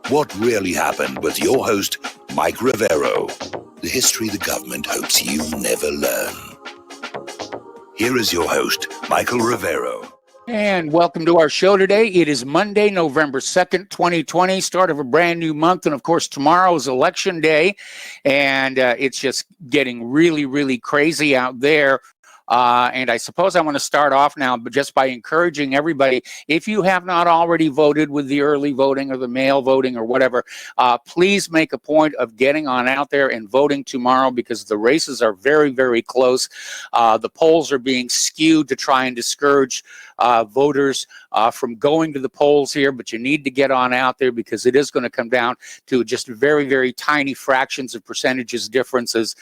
What really happened with your host, Mike Rivero. The history the government hopes you never learn. Here is your host, Michael Rivero. And welcome to our show today. It is Monday, November 2nd, 2020, start of a brand new month. And of course, tomorrow is election day. And it's just getting really, really crazy out there. And I suppose I want to start off now just by encouraging everybody, if you have not already voted with the early voting or the mail voting or whatever, please make a point of getting on out there and voting tomorrow, because the races are very, very close. The polls are being skewed to try and discourage voters from going to the polls here, but you need to get on out there, because it is going to come down to just very, very tiny fractions of percentages differences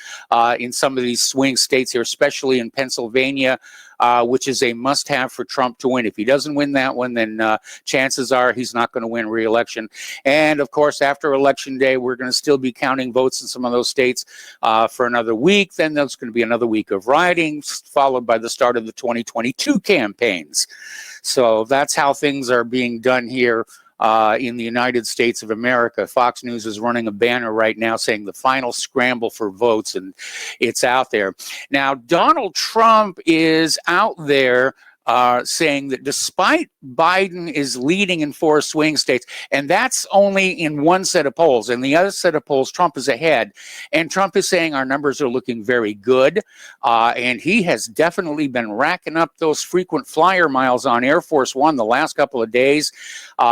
in some of these swing states here, especially in Pennsylvania, which is a must-have for Trump to win. If he doesn't win that one, then chances are he's not going to win re-election. And of course, after Election Day, we're going to still be counting votes in some of those states for another week. Then there's going to be another week of writing, followed by the start of the 2022 campaigns. So that's how things are being done here in the United States of America. Fox News is running a banner right now saying the final scramble for votes, and it's out there. Now, Donald Trump is out there saying that despite Biden is leading in 4 swing states, and that's only in one set of polls, and the other set of polls, Trump is ahead, and Trump is saying our numbers are looking very good, and he has definitely been racking up those frequent flyer miles on Air Force One the last couple of days.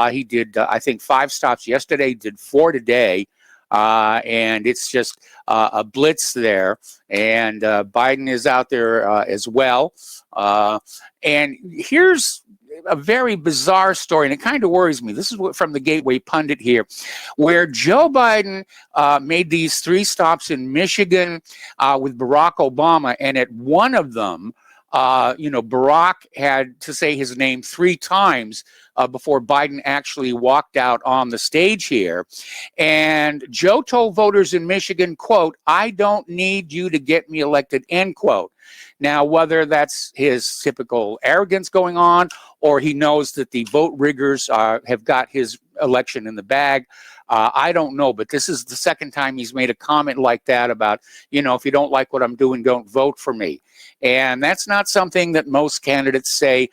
He did, I think, 5 stops yesterday, did 4 today. And it's just a blitz there. And Biden is out there as well. And here's a very bizarre story, and it kind of worries me. This is from the Gateway Pundit here, where Joe Biden made these 3 stops in Michigan with Barack Obama. And at one of them, Barack had to say his name 3 times before Biden actually walked out on the stage here. And Joe told voters in Michigan, quote, "I don't need you to get me elected," end quote. Now, whether that's his typical arrogance going on, or he knows that the vote riggers have got his election in the bag, I don't know. But this is the second time he's made a comment like that about, if you don't like what I'm doing, don't vote for me. And that's not something that most candidates say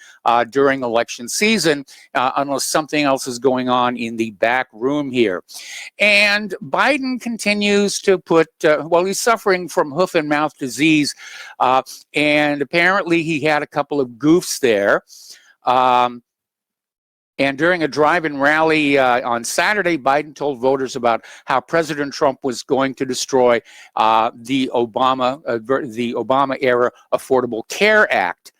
during election season, unless something else is going on in the back room here. And Biden continues to put, he's suffering from hoof and mouth disease. And apparently he had a couple of goofs there. And during a drive-in rally on Saturday, Biden told voters about how President Trump was going to destroy the Obama-era Affordable Care Act,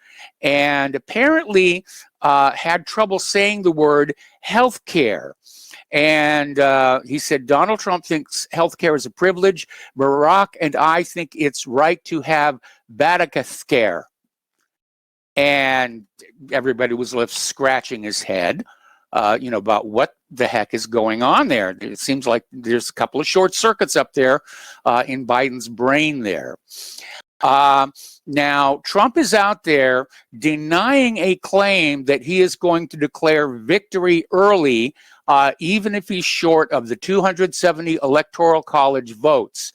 and apparently had trouble saying the word health care. And he said, Donald Trump thinks health care is a privilege. Barack and I think it's right to have Badaketh care. And everybody was left scratching his head, about what the heck is going on there. It seems like there's a couple of short circuits up there in Biden's brain there. Now, Trump is out there denying a claim that he is going to declare victory early, even if he's short of the 270 Electoral College votes.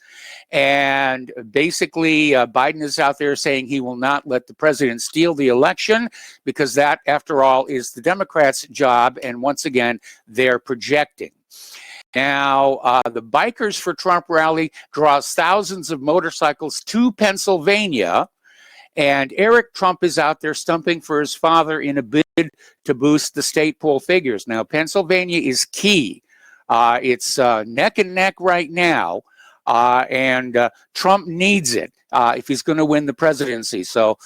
And basically, Biden is out there saying he will not let the president steal the election, because that, after all, is the Democrats' job. And once again, they're projecting. Now, the Bikers for Trump rally draws thousands of motorcycles to Pennsylvania. And Eric Trump is out there stumping for his father in a bid to boost the state poll figures. Now, Pennsylvania is key. It's neck and neck right now. And Trump needs it if he's going to win the presidency. So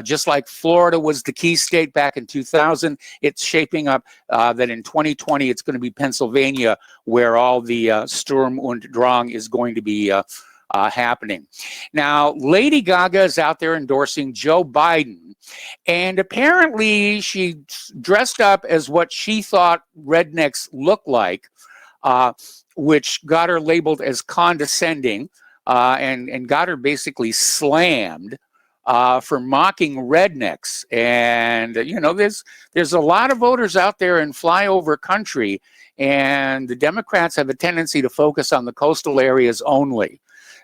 just like Florida was the key state back in 2000, it's shaping up that in 2020 it's going to be Pennsylvania where all the Sturm und Drang is going to be happening. Now, Lady Gaga is out there endorsing Joe Biden, and apparently she dressed up as what she thought rednecks look like, which got her labeled as condescending and got her basically slammed for mocking rednecks. And, you know, there's a lot of voters out there in flyover country, and the Democrats have a tendency to focus on the coastal areas only.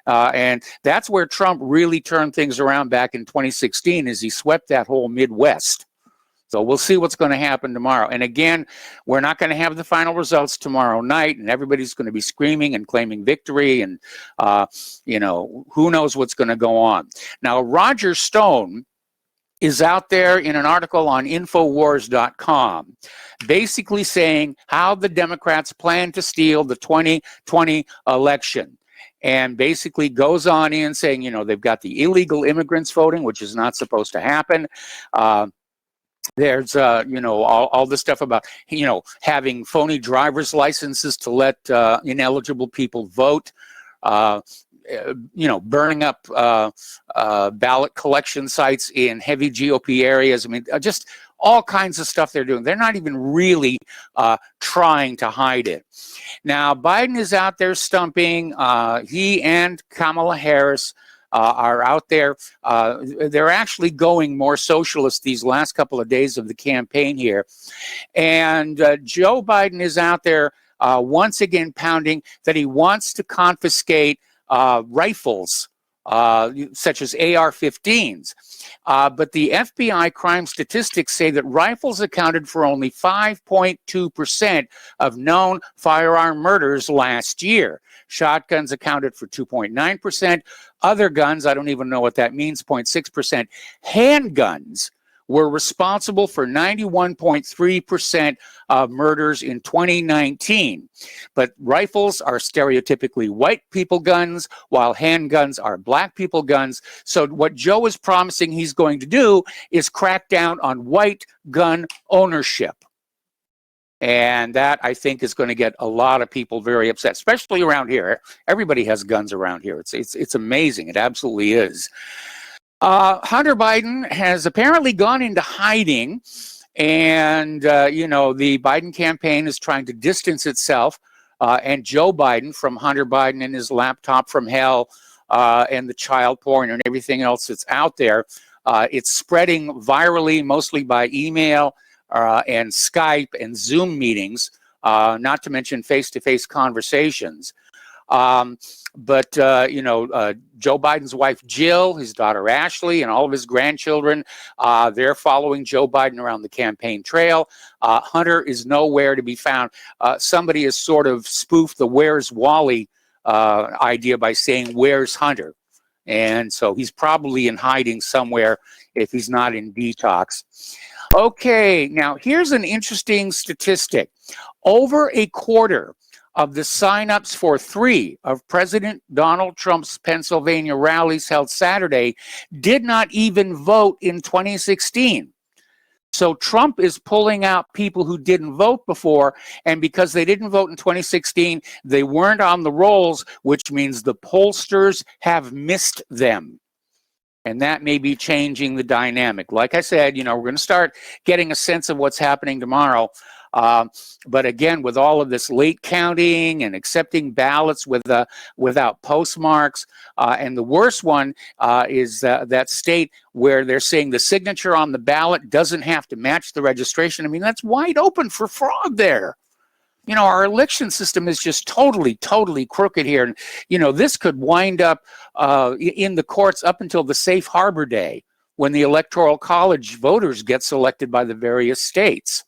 And that's where Trump really turned things around back in 2016, as he swept that whole Midwest. So we'll see what's going to happen tomorrow. And again, we're not going to have the final results tomorrow night, and everybody's going to be screaming and claiming victory, and, you know, who knows what's going to go on. Now, Roger Stone is out there in an article on Infowars.com, basically saying how the Democrats plan to steal the 2020 election. And basically goes on in saying, you know, they've got the illegal immigrants voting, which is not supposed to happen. There's, you know, all the stuff about, you know, having phony driver's licenses to let ineligible people vote. You know, burning up ballot collection sites in heavy GOP areas. I mean, just all kinds of stuff they're doing. They're not even really trying to hide it. Now, Biden is out there stumping. He and Kamala Harris are out there. They're actually going more socialist these last couple of days of the campaign here. And Joe Biden is out there once again pounding that he wants to confiscate rifles, such as AR-15s. But the FBI crime statistics say that rifles accounted for only 5.2% of known firearm murders last year. Shotguns accounted for 2.9%. Other guns, I don't even know what that means, 0.6%. Handguns were responsible for 91.3% of murders in 2019. But rifles are stereotypically white people guns, while handguns are black people guns. So what Joe is promising he's going to do is crack down on white gun ownership. And that, I think, is going to get a lot of people very upset, especially around here. Everybody has guns around here. It's amazing. It absolutely is. Hunter Biden has apparently gone into hiding, and, you know, the Biden campaign is trying to distance itself and Joe Biden from Hunter Biden and his laptop from hell and the child porn and everything else that's out there. It's spreading virally, mostly by email and Skype and Zoom meetings, not to mention face-to-face conversations. But you know, Joe Biden's wife, Jill, his daughter, Ashley, and all of his grandchildren, they're following Joe Biden around the campaign trail. Hunter is nowhere to be found. Somebody has sort of spoofed the "Where's Wally" idea by saying, "Where's Hunter?" And so he's probably in hiding somewhere if he's not in detox. Okay, now here's an interesting statistic. Over a quarter of the signups for 3 of President Donald Trump's Pennsylvania rallies held Saturday did not even vote in 2016. So Trump is pulling out people who didn't vote before, and because they didn't vote in 2016, they weren't on the rolls, which means the pollsters have missed them. And that may be changing the dynamic. Like I said, you know, we're going to start getting a sense of what's happening tomorrow. But again, with all of this late counting and accepting ballots without postmarks, and the worst one is that state where they're saying the signature on the ballot doesn't have to match the registration. I mean, that's wide open for fraud there. You know, our election system is just totally crooked here. And, you know, this could wind up in the courts up until the safe harbor day when the Electoral College voters get selected by the various states.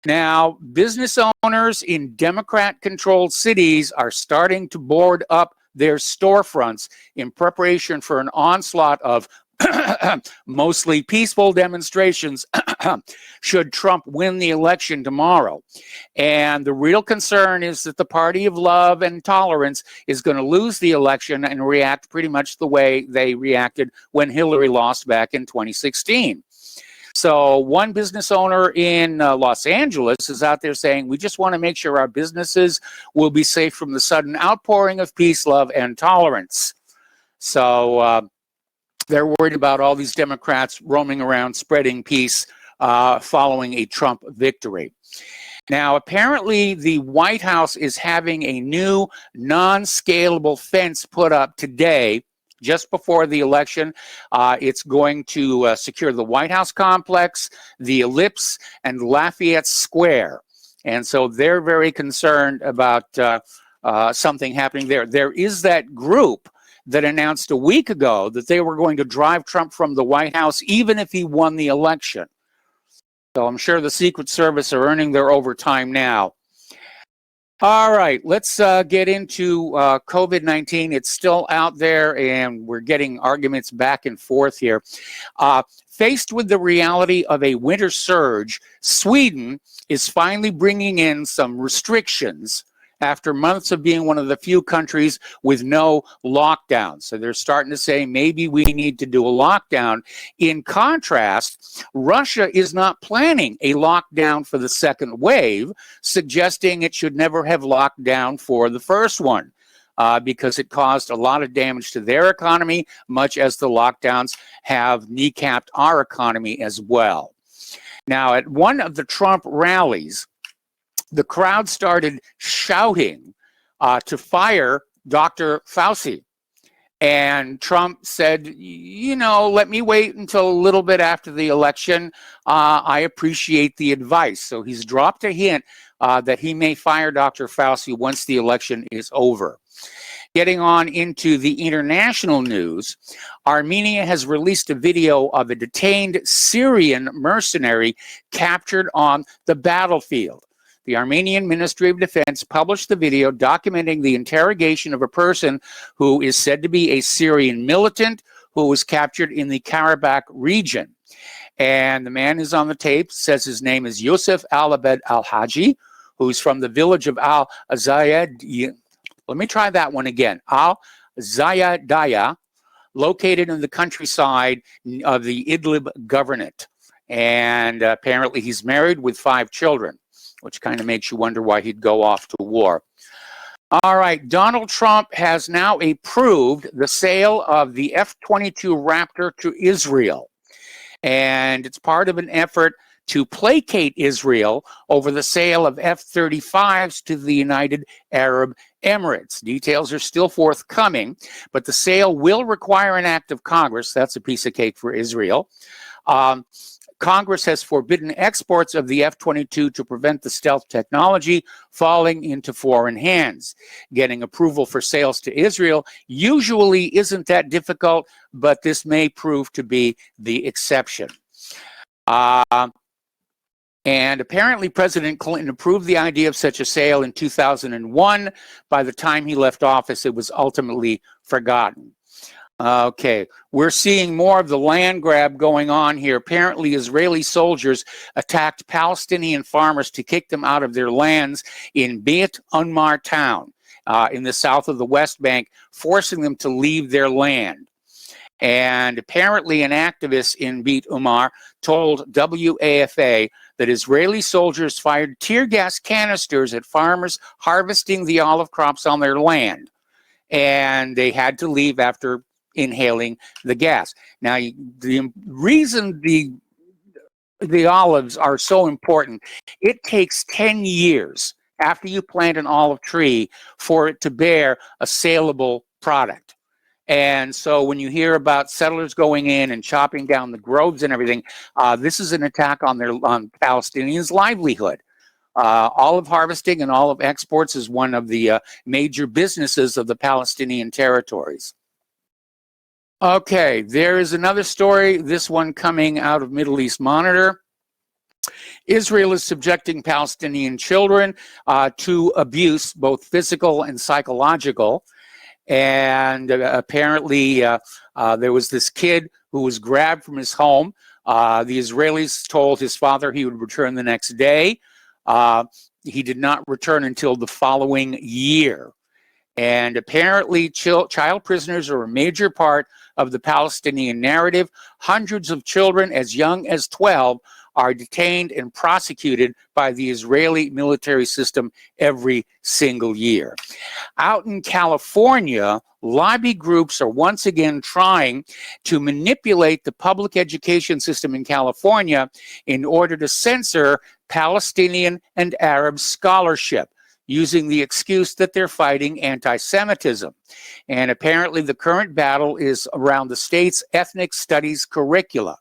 Now, business owners in Democrat-controlled cities are starting to board up their storefronts in preparation for an onslaught of mostly peaceful demonstrations should Trump win the election tomorrow. And the real concern is that the party of love and tolerance is going to lose the election and react pretty much the way they reacted when Hillary lost back in 2016. So one business owner in Los Angeles is out there saying, we just want to make sure our businesses will be safe from the sudden outpouring of peace, love, and tolerance. So they're worried about all these Democrats roaming around spreading peace following a Trump victory. Now, apparently, the White House is having a new non-scalable fence put up today just before the election. It's going to secure the White House complex, the Ellipse, and Lafayette Square. And so they're very concerned about something happening there. There is that group that announced a week ago that they were going to drive Trump from the White House even if he won the election. So I'm sure the Secret Service are earning their overtime now. All right, let's get into COVID-19. It's still out there, and we're getting arguments back and forth here. Faced with the reality of a winter surge, Sweden is finally bringing in some restrictions after months of being one of the few countries with no lockdown. So they're starting to say maybe we need to do a lockdown. In contrast, Russia is not planning a lockdown for the second wave, suggesting it should never have locked down for the first one. Because it caused a lot of damage to their economy, much as the lockdowns have kneecapped our economy as well. Now, at one of the Trump rallies, the crowd started shouting to fire Dr. Fauci. And Trump said, you know, let me wait until a little bit after the election. I appreciate the advice. So he's dropped a hint that he may fire Dr. Fauci once the election is over. Getting on into the international news, Armenia has released a video of a detained Syrian mercenary captured on the battlefield. The Armenian Ministry of Defense published the video documenting the interrogation of a person who is said to be a Syrian militant who was captured in the Karabakh region. And the man is on the tape, says his name is Yusuf Al-Abed Al-Haji, who's from the village of Al-Zayed. Let me try that one again. Al-Zayadaya, located in the countryside of the Idlib Governorate. And apparently he's married with 5 children, which kind of makes you wonder why he'd go off to war. All right, Donald Trump has now approved the sale of the F-22 Raptor to Israel. And it's part of an effort to placate Israel over the sale of F-35s to the United Arab Emirates. Details are still forthcoming, but the sale will require an act of Congress. That's a piece of cake for Israel. Congress has forbidden exports of the F-22 to prevent the stealth technology falling into foreign hands. Getting approval for sales to Israel usually isn't that difficult, but this may prove to be the exception. And apparently President Clinton approved the idea of such a sale in 2001. By the time he left office, it was ultimately forgotten. Okay, we're seeing more of the land grab going on here. Apparently, Israeli soldiers attacked Palestinian farmers to kick them out of their lands in Beit Unmar town in the south of the West Bank, forcing them to leave their land. And apparently, an activist in Beit Umar told WAFA that Israeli soldiers fired tear gas canisters at farmers harvesting the olive crops on their land. And they had to leave after inhaling the gas. Now, the reason the olives are so important, it takes 10 years after you plant an olive tree for it to bear a saleable product. And so when you hear about settlers going in and chopping down the groves and everything, this is an attack on Palestinians' livelihood. Olive harvesting and olive exports is one of the major businesses of the Palestinian territories. Okay, there is another story, this one coming out of Middle East Monitor. Israel is subjecting Palestinian children to abuse, both physical and psychological. And apparently there was this kid who was grabbed from his home. The Israelis told his father he would return the next day. He did not return until the following year. And apparently child prisoners are a major part of the Palestinian narrative. Hundreds of children as young as 12 are detained and prosecuted by the Israeli military system every single year. Out in California, lobby groups are once again trying to manipulate the public education system in California in order to censor Palestinian and Arab scholarship. using the excuse that they're fighting anti-Semitism. And apparently the current battle is around the state's ethnic studies curricula.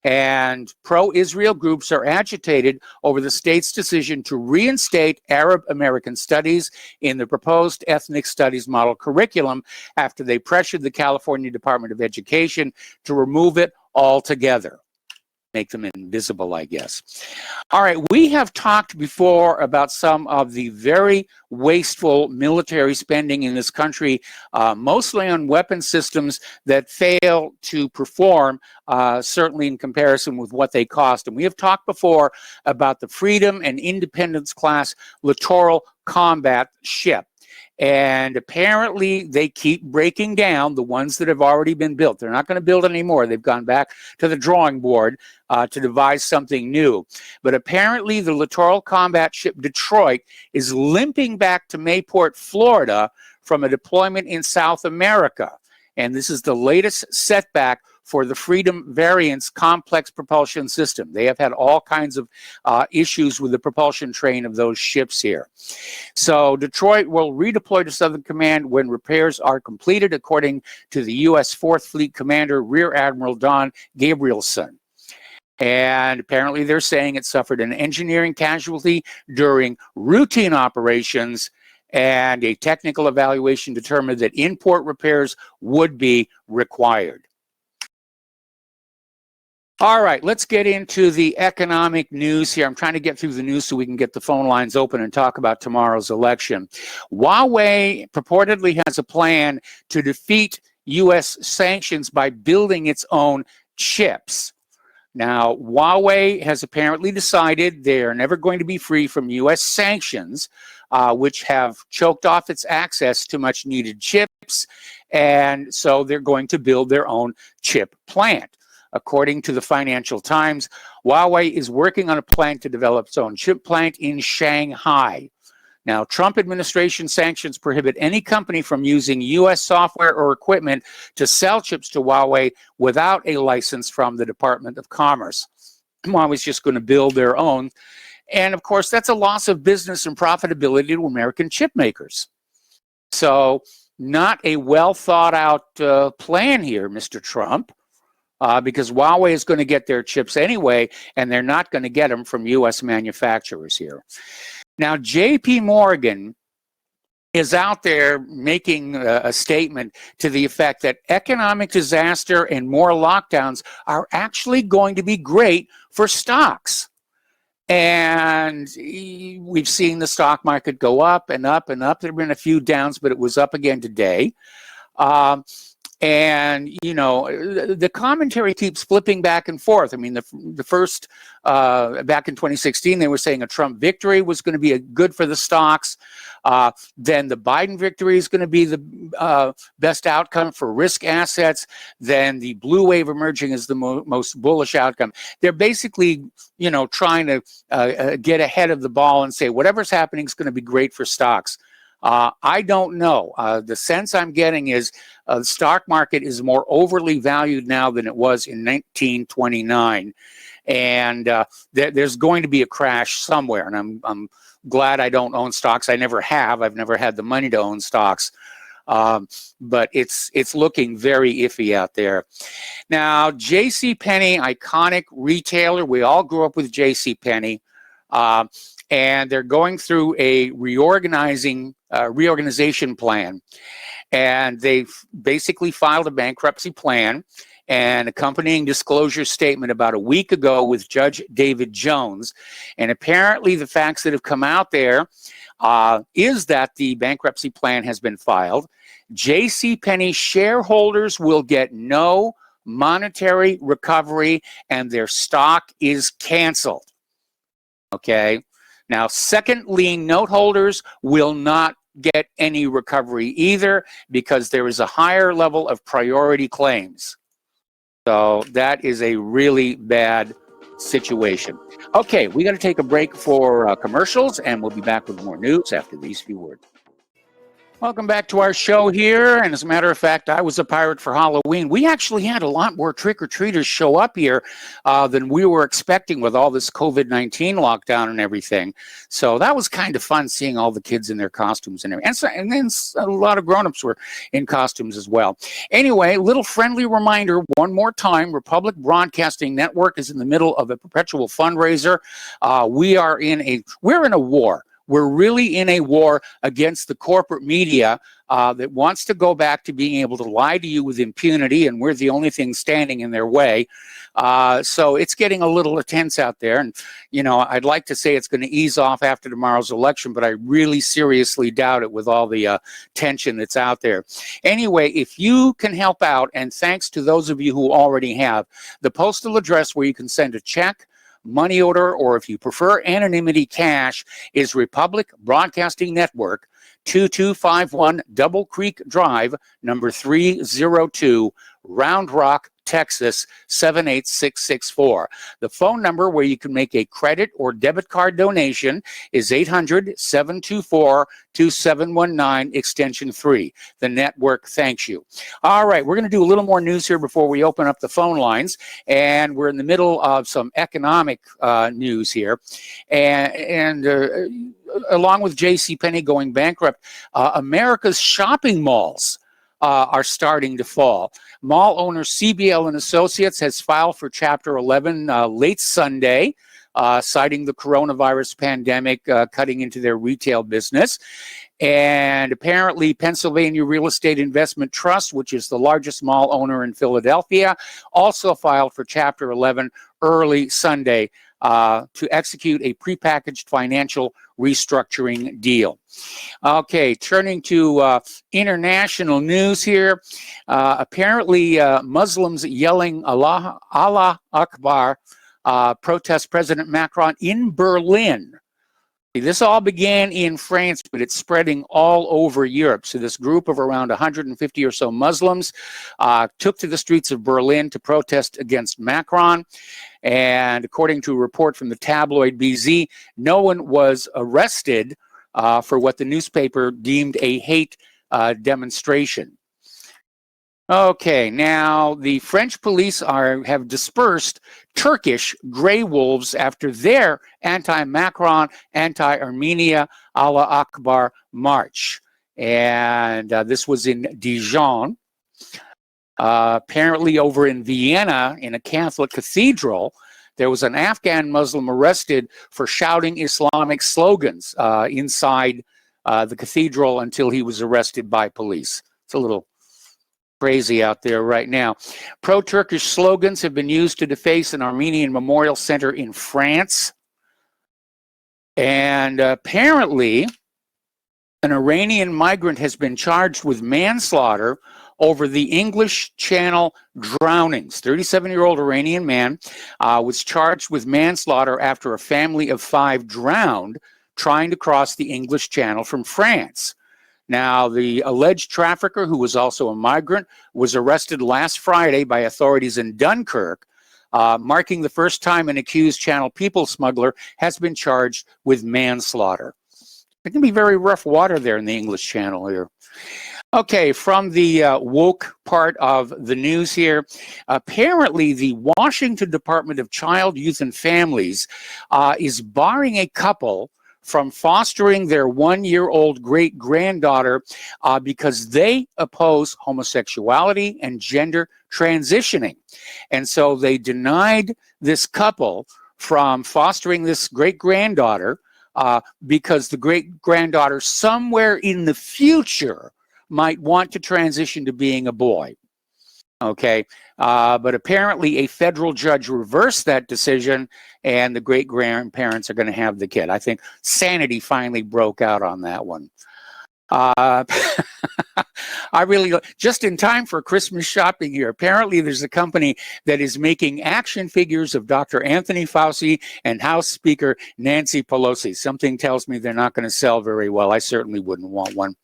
And pro-Israel groups are agitated over the state's decision to reinstate Arab American studies in the proposed ethnic studies model curriculum after they pressured the California Department of Education to remove it altogether. Make them invisible, I guess. All right, we have talked before about some of the very wasteful military spending in this country, mostly on weapon systems that fail to perform, certainly in comparison with what they cost. And we have talked before about the Freedom and Independence class littoral combat ship. And apparently they keep breaking down the ones that have already been built. They're not going to build any more. They've gone back to the drawing board to devise something new. But apparently the littoral combat ship Detroit is limping back to Mayport, Florida from a deployment in South America. And this is the latest setback for the Freedom Variant's complex propulsion system. They have had all kinds of issues with the propulsion train of those ships here. So Detroit will redeploy to Southern Command when repairs are completed, according to the U.S. 4th Fleet Commander, Rear Admiral Don Gabrielson. And apparently they're saying it suffered an engineering casualty during routine operations, and a technical evaluation determined that in-port repairs would be required. All right, let's get into the economic news here. I'm trying to get through the news so we can get the phone lines open and talk about tomorrow's election. Huawei purportedly has a plan to defeat U.S. sanctions by building its own chips. Now, Huawei has apparently decided they are never going to be free from U.S. sanctions, which have choked off its access to much needed chips, and so they're going to build their own chip plant. According to the Financial Times, Huawei is working on a plan to develop its own chip plant in Shanghai. Now, Trump administration sanctions prohibit any company from using U.S. software or equipment to sell chips to Huawei without a license from the Department of Commerce. Huawei's just going to build their own. And of course, that's a loss of business and profitability to American chip makers. So, not a well thought out plan here, Mr. Trump. Because Huawei is going to get their chips anyway, and they're not going to get them from U.S. manufacturers here. Now, J.P. Morgan is out there making a statement to the effect that economic disaster and more lockdowns are actually going to be great for stocks. And we've seen the stock market go up and up and up. There have been a few downs, but it was up again today. And, you know, the commentary keeps flipping back and forth. I mean, the first, back in 2016, they were saying a Trump victory was going to be good for the stocks. Then the Biden victory is going to be the best outcome for risk assets. Then the blue wave emerging as the most bullish outcome. They're basically, you know, trying to get ahead of the ball and say whatever's happening is going to be great for stocks. I don't know. The sense I'm getting is the stock market is more overly valued now than it was in 1929. And there's going to be a crash somewhere. And I'm glad I don't own stocks. I never have. I've never had the money to own stocks. But it's looking very iffy out there. Now, JCPenney, iconic retailer. We all grew up with JCPenney. And they're going through a reorganization plan. And they've basically filed a bankruptcy plan and accompanying disclosure statement about a week ago with Judge David Jones. And apparently the facts that have come out there is that the bankruptcy plan has been filed. JCPenney shareholders will get no monetary recovery and their stock is canceled. Okay. Now, second lien note holders will not get any recovery either because there is a higher level of priority claims. So that is a really bad situation. Okay, we got to take a break for commercials, and we'll be back with more news after these few words. Welcome back to our show here. And as a matter of fact, I was a pirate for Halloween. We actually had a lot more trick-or-treaters show up here than we were expecting with all this COVID-19 lockdown and everything. So that was kind of fun seeing all the kids in their costumes and everything. And then a lot of grown-ups were in costumes as well. Anyway, little friendly reminder one more time, Republic Broadcasting Network is in the middle of a perpetual fundraiser. We're in a war. We're really in a war against the corporate media that wants to go back to being able to lie to you with impunity, and we're the only thing standing in their way. So it's getting a little tense out there. And, you know, I'd like to say it's going to ease off after tomorrow's election, but I really seriously doubt it with all the tension that's out there. Anyway, if you can help out, and thanks to those of you who already have, the postal address where you can send a check, money order, or if you prefer anonymity, cash, is Republic Broadcasting Network, 2251 Double Creek Drive, number 302, Round Rock, Texas 78664. The phone number where you can make a credit or debit card donation is 800-724-2719, extension 3. The network thanks you. All right, we're going to do a little more news here before we open up the phone lines, and we're in the middle of some economic news here, and along with JCPenney going bankrupt, America's shopping malls are starting to fall. Mall owner CBL and Associates has filed for Chapter 11 late Sunday, citing the coronavirus pandemic cutting into their retail business. And apparently Pennsylvania Real Estate Investment Trust, which is the largest mall owner in Philadelphia, also filed for Chapter 11 early Sunday to execute a prepackaged financial restructuring deal. Okay, turning to international news here. Apparently, Muslims yelling Allah Akbar protest President Macron in Berlin. This all began in France, but it's spreading all over Europe. So this group of around 150 or so Muslims took to the streets of Berlin to protest against Macron. And according to a report from the tabloid BZ, no one was arrested for what the newspaper deemed a hate demonstration. Okay, now the French police have dispersed Turkish gray wolves after their anti-Macron, anti-Armenia, Allah Akbar march. And this was in Dijon. Apparently over in Vienna, in a Catholic cathedral, there was an Afghan Muslim arrested for shouting Islamic slogans inside the cathedral until he was arrested by police. It's a little crazy out there right now. Pro-Turkish slogans have been used to deface an Armenian memorial center in France. And apparently, an Iranian migrant has been charged with manslaughter over the English Channel drownings. 37-year-old Iranian man was charged with manslaughter after a family of 5 drowned trying to cross the English Channel from France. Now, the alleged trafficker, who was also a migrant, was arrested last Friday by authorities in Dunkirk, marking the first time an accused Channel people smuggler has been charged with manslaughter. It can be very rough water there in the English Channel here. Okay, from the woke part of the news here, apparently the Washington Department of Child, Youth, and Families is barring a couple from fostering their 1-year-old great-granddaughter because they oppose homosexuality and gender transitioning. And so they denied this couple from fostering this great-granddaughter because the great-granddaughter somewhere in the future might want to transition to being a boy. Okay, but apparently a federal judge reversed that decision, and the great-grandparents are going to have the kid. I think sanity finally broke out on that one. I really, just in time for Christmas shopping here, apparently there's a company that is making action figures of Dr. Anthony Fauci and House Speaker Nancy Pelosi. Something tells me they're not going to sell very well. I certainly wouldn't want one.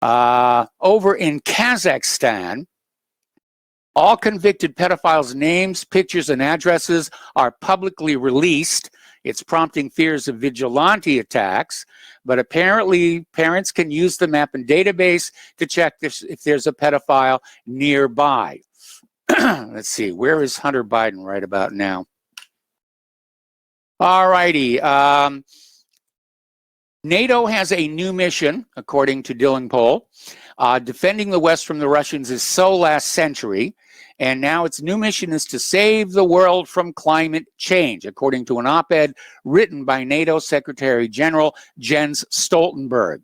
Over in Kazakhstan, all convicted pedophiles' names, pictures, and addresses are publicly released. It's prompting fears of vigilante attacks, but apparently parents can use the map and database to check if there's a pedophile nearby. Let's see, where is Hunter Biden right about now? All righty. NATO has a new mission, according to Dylan Poll. Defending the West from the Russians is so last century, and now its new mission is to save the world from climate change, according to an op-ed written by NATO Secretary General Jens Stoltenberg.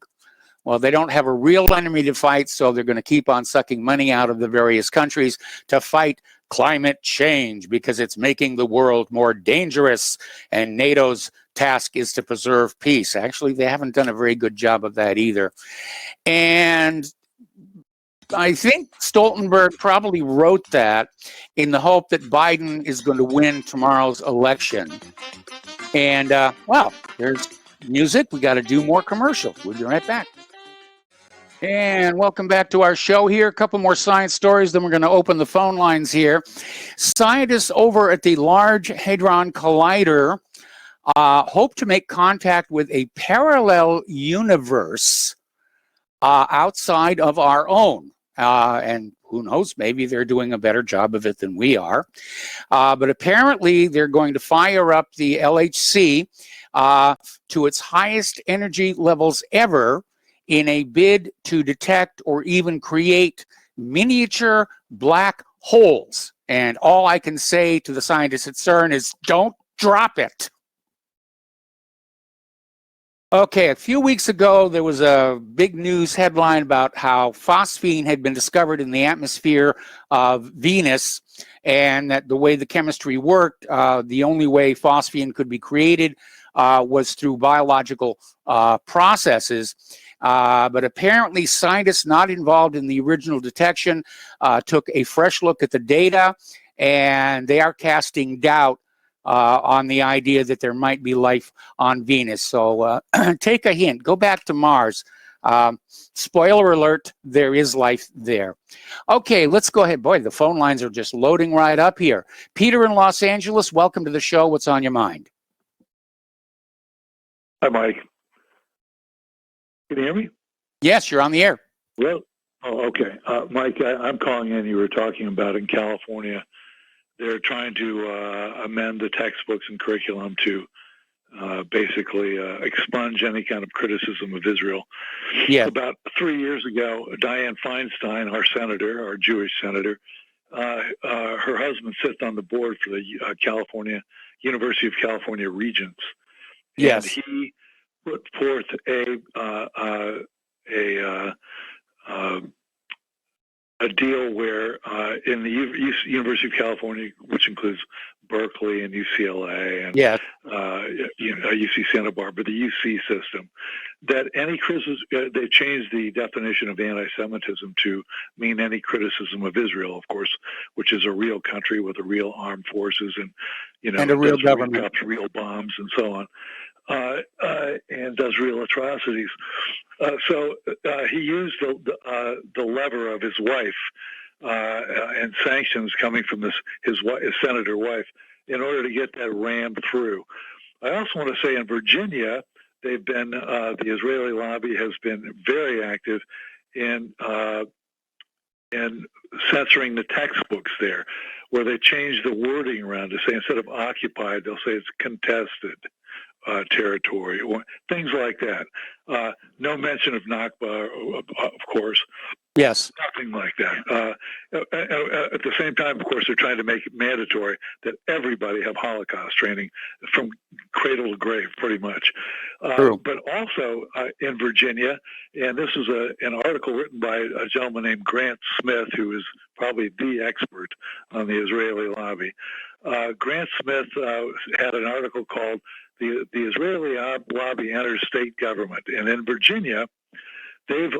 Well, they don't have a real enemy to fight, so they're going to keep on sucking money out of the various countries to fight climate change because it's making the world more dangerous, and NATO's task is to preserve peace. Actually, they haven't done a very good job of that either. And I think Stoltenberg probably wrote that in the hope that Biden is going to win tomorrow's election. And, well, there's music. We got to do more commercials. We'll be right back. And welcome back to our show here. A couple more science stories, then we're going to open the phone lines here. Scientists over at the Large Hadron Collider hope to make contact with a parallel universe outside of our own. And who knows, maybe they're doing a better job of it than we are. But apparently they're going to fire up the LHC to its highest energy levels ever in a bid to detect or even create miniature black holes. And all I can say to the scientists at CERN is don't drop it. Okay, a few weeks ago, there was a big news headline about how phosphine had been discovered in the atmosphere of Venus, and that the way the chemistry worked, the only way phosphine could be created was through biological processes. But apparently scientists not involved in the original detection took a fresh look at the data, and they are casting doubt on the idea that there might be life on Venus. So take a hint, go back to Mars. Spoiler alert, there is life there. Okay, let's go ahead. Boy, the phone lines are just loading right up here. Peter in Los Angeles, welcome to the show. What's on your mind? Hi, Mike. Can you hear me? Yes, you're on the air. Well, okay. Mike, I'm calling in. You were talking about in California, they're trying to amend the textbooks and curriculum to basically expunge any kind of criticism of Israel. Yeah. About 3 years ago, Dianne Feinstein, our senator, our Jewish senator, her husband sits on the board for the University of California Regents. Yes. And he put forth a deal where in the University of California, which includes Berkeley and UCLA and yes. UC Santa Barbara, the UC system, that any criticism, they changed the definition of anti-Semitism to mean any criticism of Israel, of course, which is a real country with a real armed forces and and a real government, real bombs and so on. And does real atrocities. So he used the lever of his wife and sanctions coming from his senator wife in order to get that rammed through. I also want to say in Virginia, they've been the Israeli lobby has been very active in censoring the textbooks there, where they changed the wording around to say instead of occupied, they'll say it's contested territory, or things like that. No mention of Nakba, of course. Yes. Nothing like that. At the same time, of course, they're trying to make it mandatory that everybody have Holocaust training from cradle to grave, pretty much. But also in Virginia, and this is an article written by a gentleman named Grant Smith, who is probably the expert on the Israeli lobby. Grant Smith had an article called The Israeli Lobby Enters State Government. And in Virginia, they've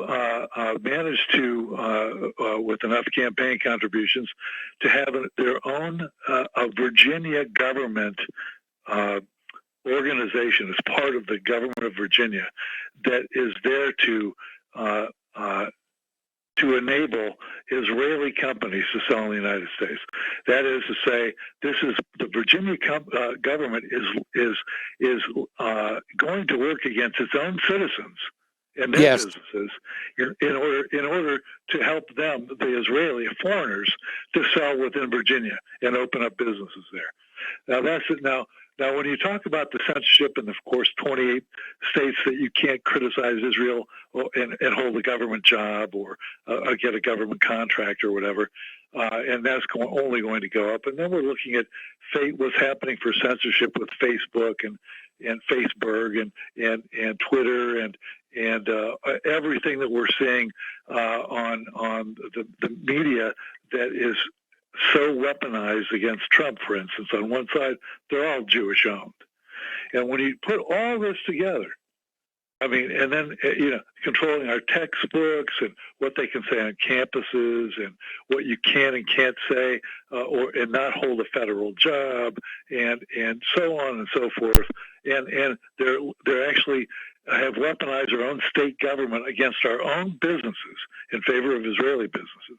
managed to, with enough campaign contributions, to have their own a Virginia government organization as part of the government of Virginia that is there to to enable Israeli companies to sell in the United States. That is to say, this is the Virginia government is going to work against its own citizens and their businesses in order to help them, the Israeli foreigners, to sell within Virginia and open up businesses there. Now that's it. Now, when you talk about the censorship and, of course, 28 states that you can't criticize Israel and hold a government job or get a government contract or whatever, and that's only going to go up. And then we're looking at what's happening for censorship with Facebook and Facebook and Twitter and everything that we're seeing on the media that is so weaponized against Trump, for instance. On one side, they're all Jewish-owned. And when you put all this together, I mean, and then, controlling our textbooks and what they can say on campuses and what you can and can't say and not hold a federal job and so on and so forth. And they're actually have weaponized our own state government against our own businesses in favor of Israeli businesses.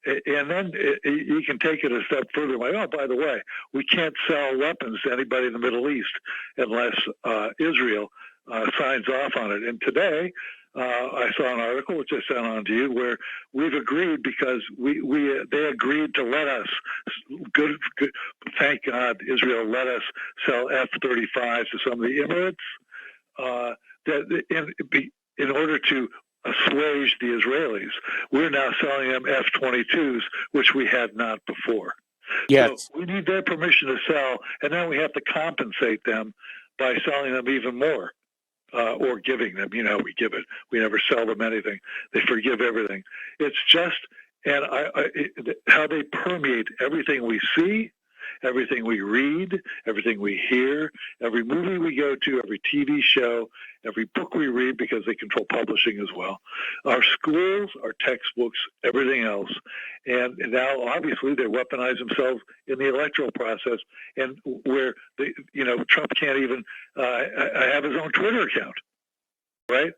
And then you can take it a step further. Like, oh, by the way, we can't sell weapons to anybody in the Middle East unless Israel signs off on it. And today, I saw an article, which I sent on to you, where we've agreed because they agreed to let us. Good, thank God, Israel let us sell F-35s to some of the Emirates. In order to assuage the Israelis, we're now selling them F-22s, which we had not before. Yes. So we need their permission to sell, and then we have to compensate them by selling them even more, or giving them. You know, we give it. We never sell them anything. They forgive everything. It's just, and how they permeate everything we see, everything we read, everything we hear, every movie we go to, every TV show, every book we read, because they control publishing as well, our schools, our textbooks, everything else. And now, obviously, they weaponize themselves in the electoral process, and where Trump can't even have his own Twitter account, right?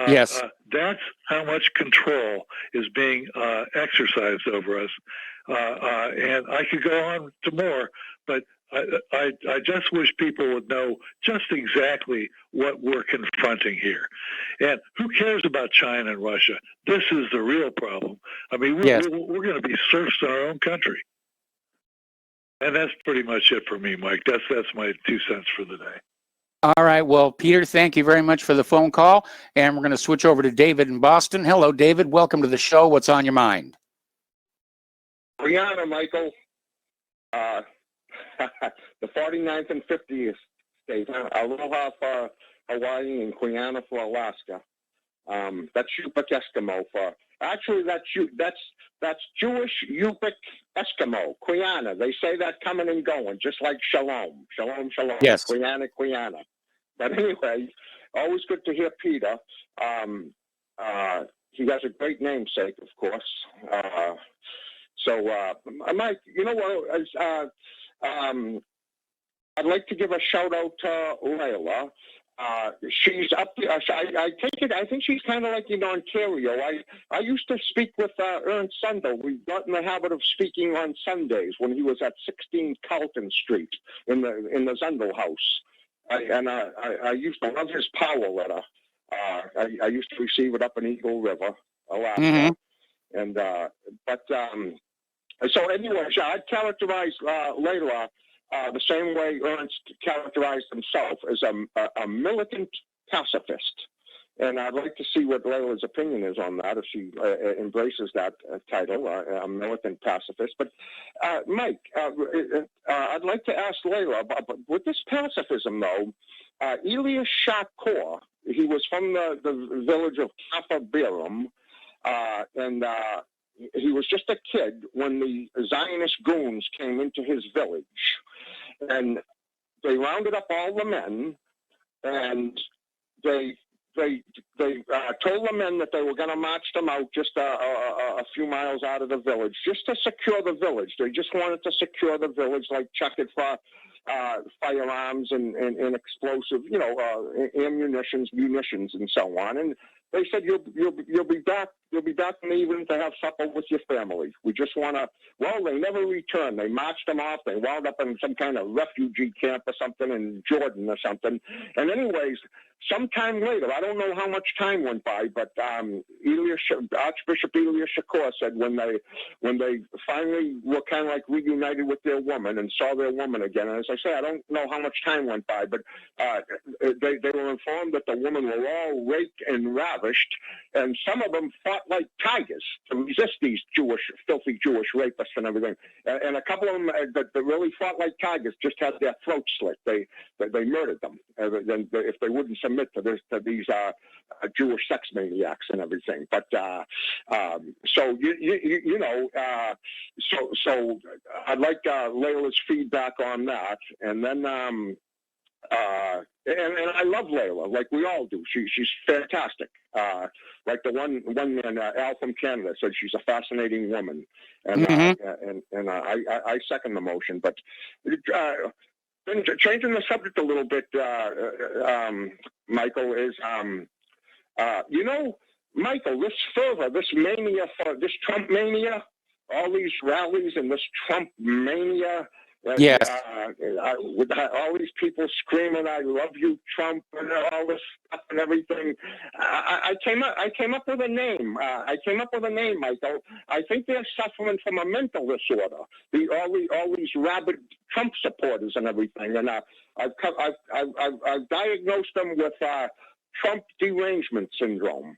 Yes. That's how much control is being exercised over us. And I could go on to more, but I just wish people would know just exactly what we're confronting here. And who cares about China and Russia? This is the real problem. I mean, we're going to be serfs in our own country. And that's pretty much it for me, Mike. That's my 2 cents for the day. All right. Well, Peter, thank you very much for the phone call. And we're going to switch over to David in Boston. Hello, David. Welcome to the show. What's on your mind? Guyana, Michael. The 49th and 50th state. Aloha for Hawaii and Guyana for Alaska. That's Yupik Eskimo for. Actually, that's Jewish Yupik Eskimo. Guyana. They say that coming and going, just like shalom. Shalom, shalom. Yes. Guyana, Guyana. But anyway, always good to hear Peter. He has a great namesake, of course. So, Mike, you know what? I'd like to give a shout out to Layla. She's up. I take it. I think she's kind of like in Ontario. I used to speak with Ernst Sundell. We got in the habit of speaking on Sundays when he was at 16 Carlton Street in the Zundel house. I used to love his power letter. I used to receive it up in Eagle River, Alaska. Mm-hmm. And so anyway, I'd characterize Layla the same way Ernst characterized himself, as a militant pacifist. And I'd like to see what Layla's opinion is on that, if she embraces that title, a militant pacifist. But, Mike, I'd like to ask Layla, but with this pacifism, though, Elias Shakor, he was from the village of Kaffa Biram, and he was just a kid when the Zionist goons came into his village. And they rounded up all the men, and they told the men that they were going to march them out just a few miles out of the village, just to secure the village. They just wanted to secure the village, like check it for firearms and explosive, ammunitions, munitions, and so on. And they said you'll be back in the evening to have supper with your family. We just want to. Well, they never returned. They marched them off. They wound up in some kind of refugee camp or something in Jordan or something. And anyways, sometime later, I don't know how much time went by, but Archbishop Elia Shakur said when they finally were kind of like reunited with their woman and saw their woman again. And as I say, I don't know how much time went by, but they were informed that the women were all raped and ravished, and some of them fought like tigers to resist these filthy Jewish rapists and everything. And a couple of them that really fought like tigers just had their throats slit. They murdered them if they wouldn't submit to these Jewish sex maniacs and everything. But so I'd like Layla's feedback on that, and then. And I love Layla, like we all do. She's fantastic. Like the one man, Al from Canada, said she's a fascinating woman, and I second the motion. But changing the subject a little bit, Michael, is Michael, this fervor, this mania, this Trump mania, all these rallies and this Trump mania. Yes. With all these people screaming, "I love you, Trump," and all this stuff and everything. I came up with a name. Michael. I think they're suffering from a mental disorder. All these rabid Trump supporters and everything. And I've diagnosed them with Trump derangement syndrome.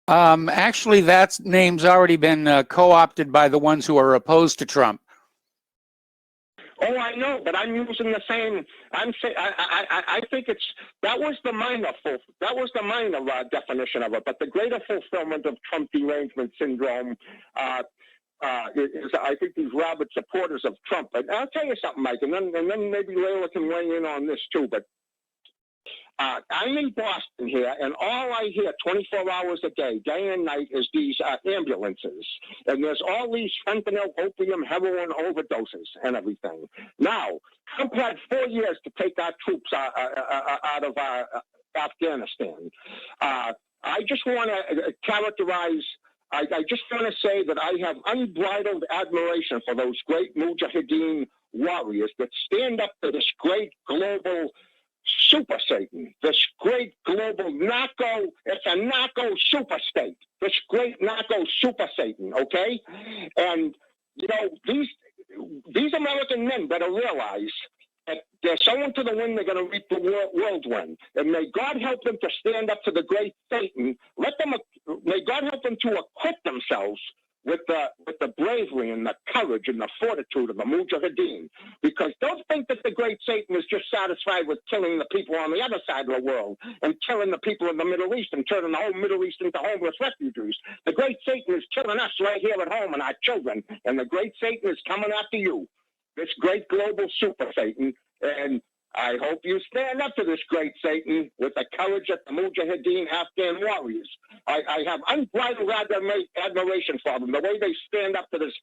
Actually, that name's already been co-opted by the ones who are opposed to Trump. Oh, I know, but I'm using the same. I think that was the minor definition of it. But the greater fulfillment of Trump derangement syndrome is, I think, these rabid supporters of Trump. But I'll tell you something, Mike, and then maybe Layla can weigh in on this too. But I'm in Boston here, and all I hear 24 hours a day and night, is these ambulances. And there's all these fentanyl, opium, heroin overdoses and everything. Now, Trump had 4 years to take our troops out of Afghanistan. I just want to characterize, I just want to say that I have unbridled admiration for those great Mujahideen warriors that stand up to this great global super Satan, this great global narco, it's a narco super state, this great narco super Satan, okay? And, these American men better realize that they're sowing to the wind, they're going to reap the whirlwind. And may God help them to stand up to the great Satan. May God help them to equip themselves with the bravery and the courage and the fortitude of the Mujahideen. Because don't think that the great Satan is just satisfied with killing the people on the other side of the world and killing the people in the Middle East and turning the whole Middle East into homeless refugees. The great Satan is killing us right here at home and our children. And the great Satan is coming after you, this great global super Satan. And I hope you stand up to this great Satan with the courage of the Mujahideen Afghan warriors. I have unbridled admiration for them, the way they stand up to this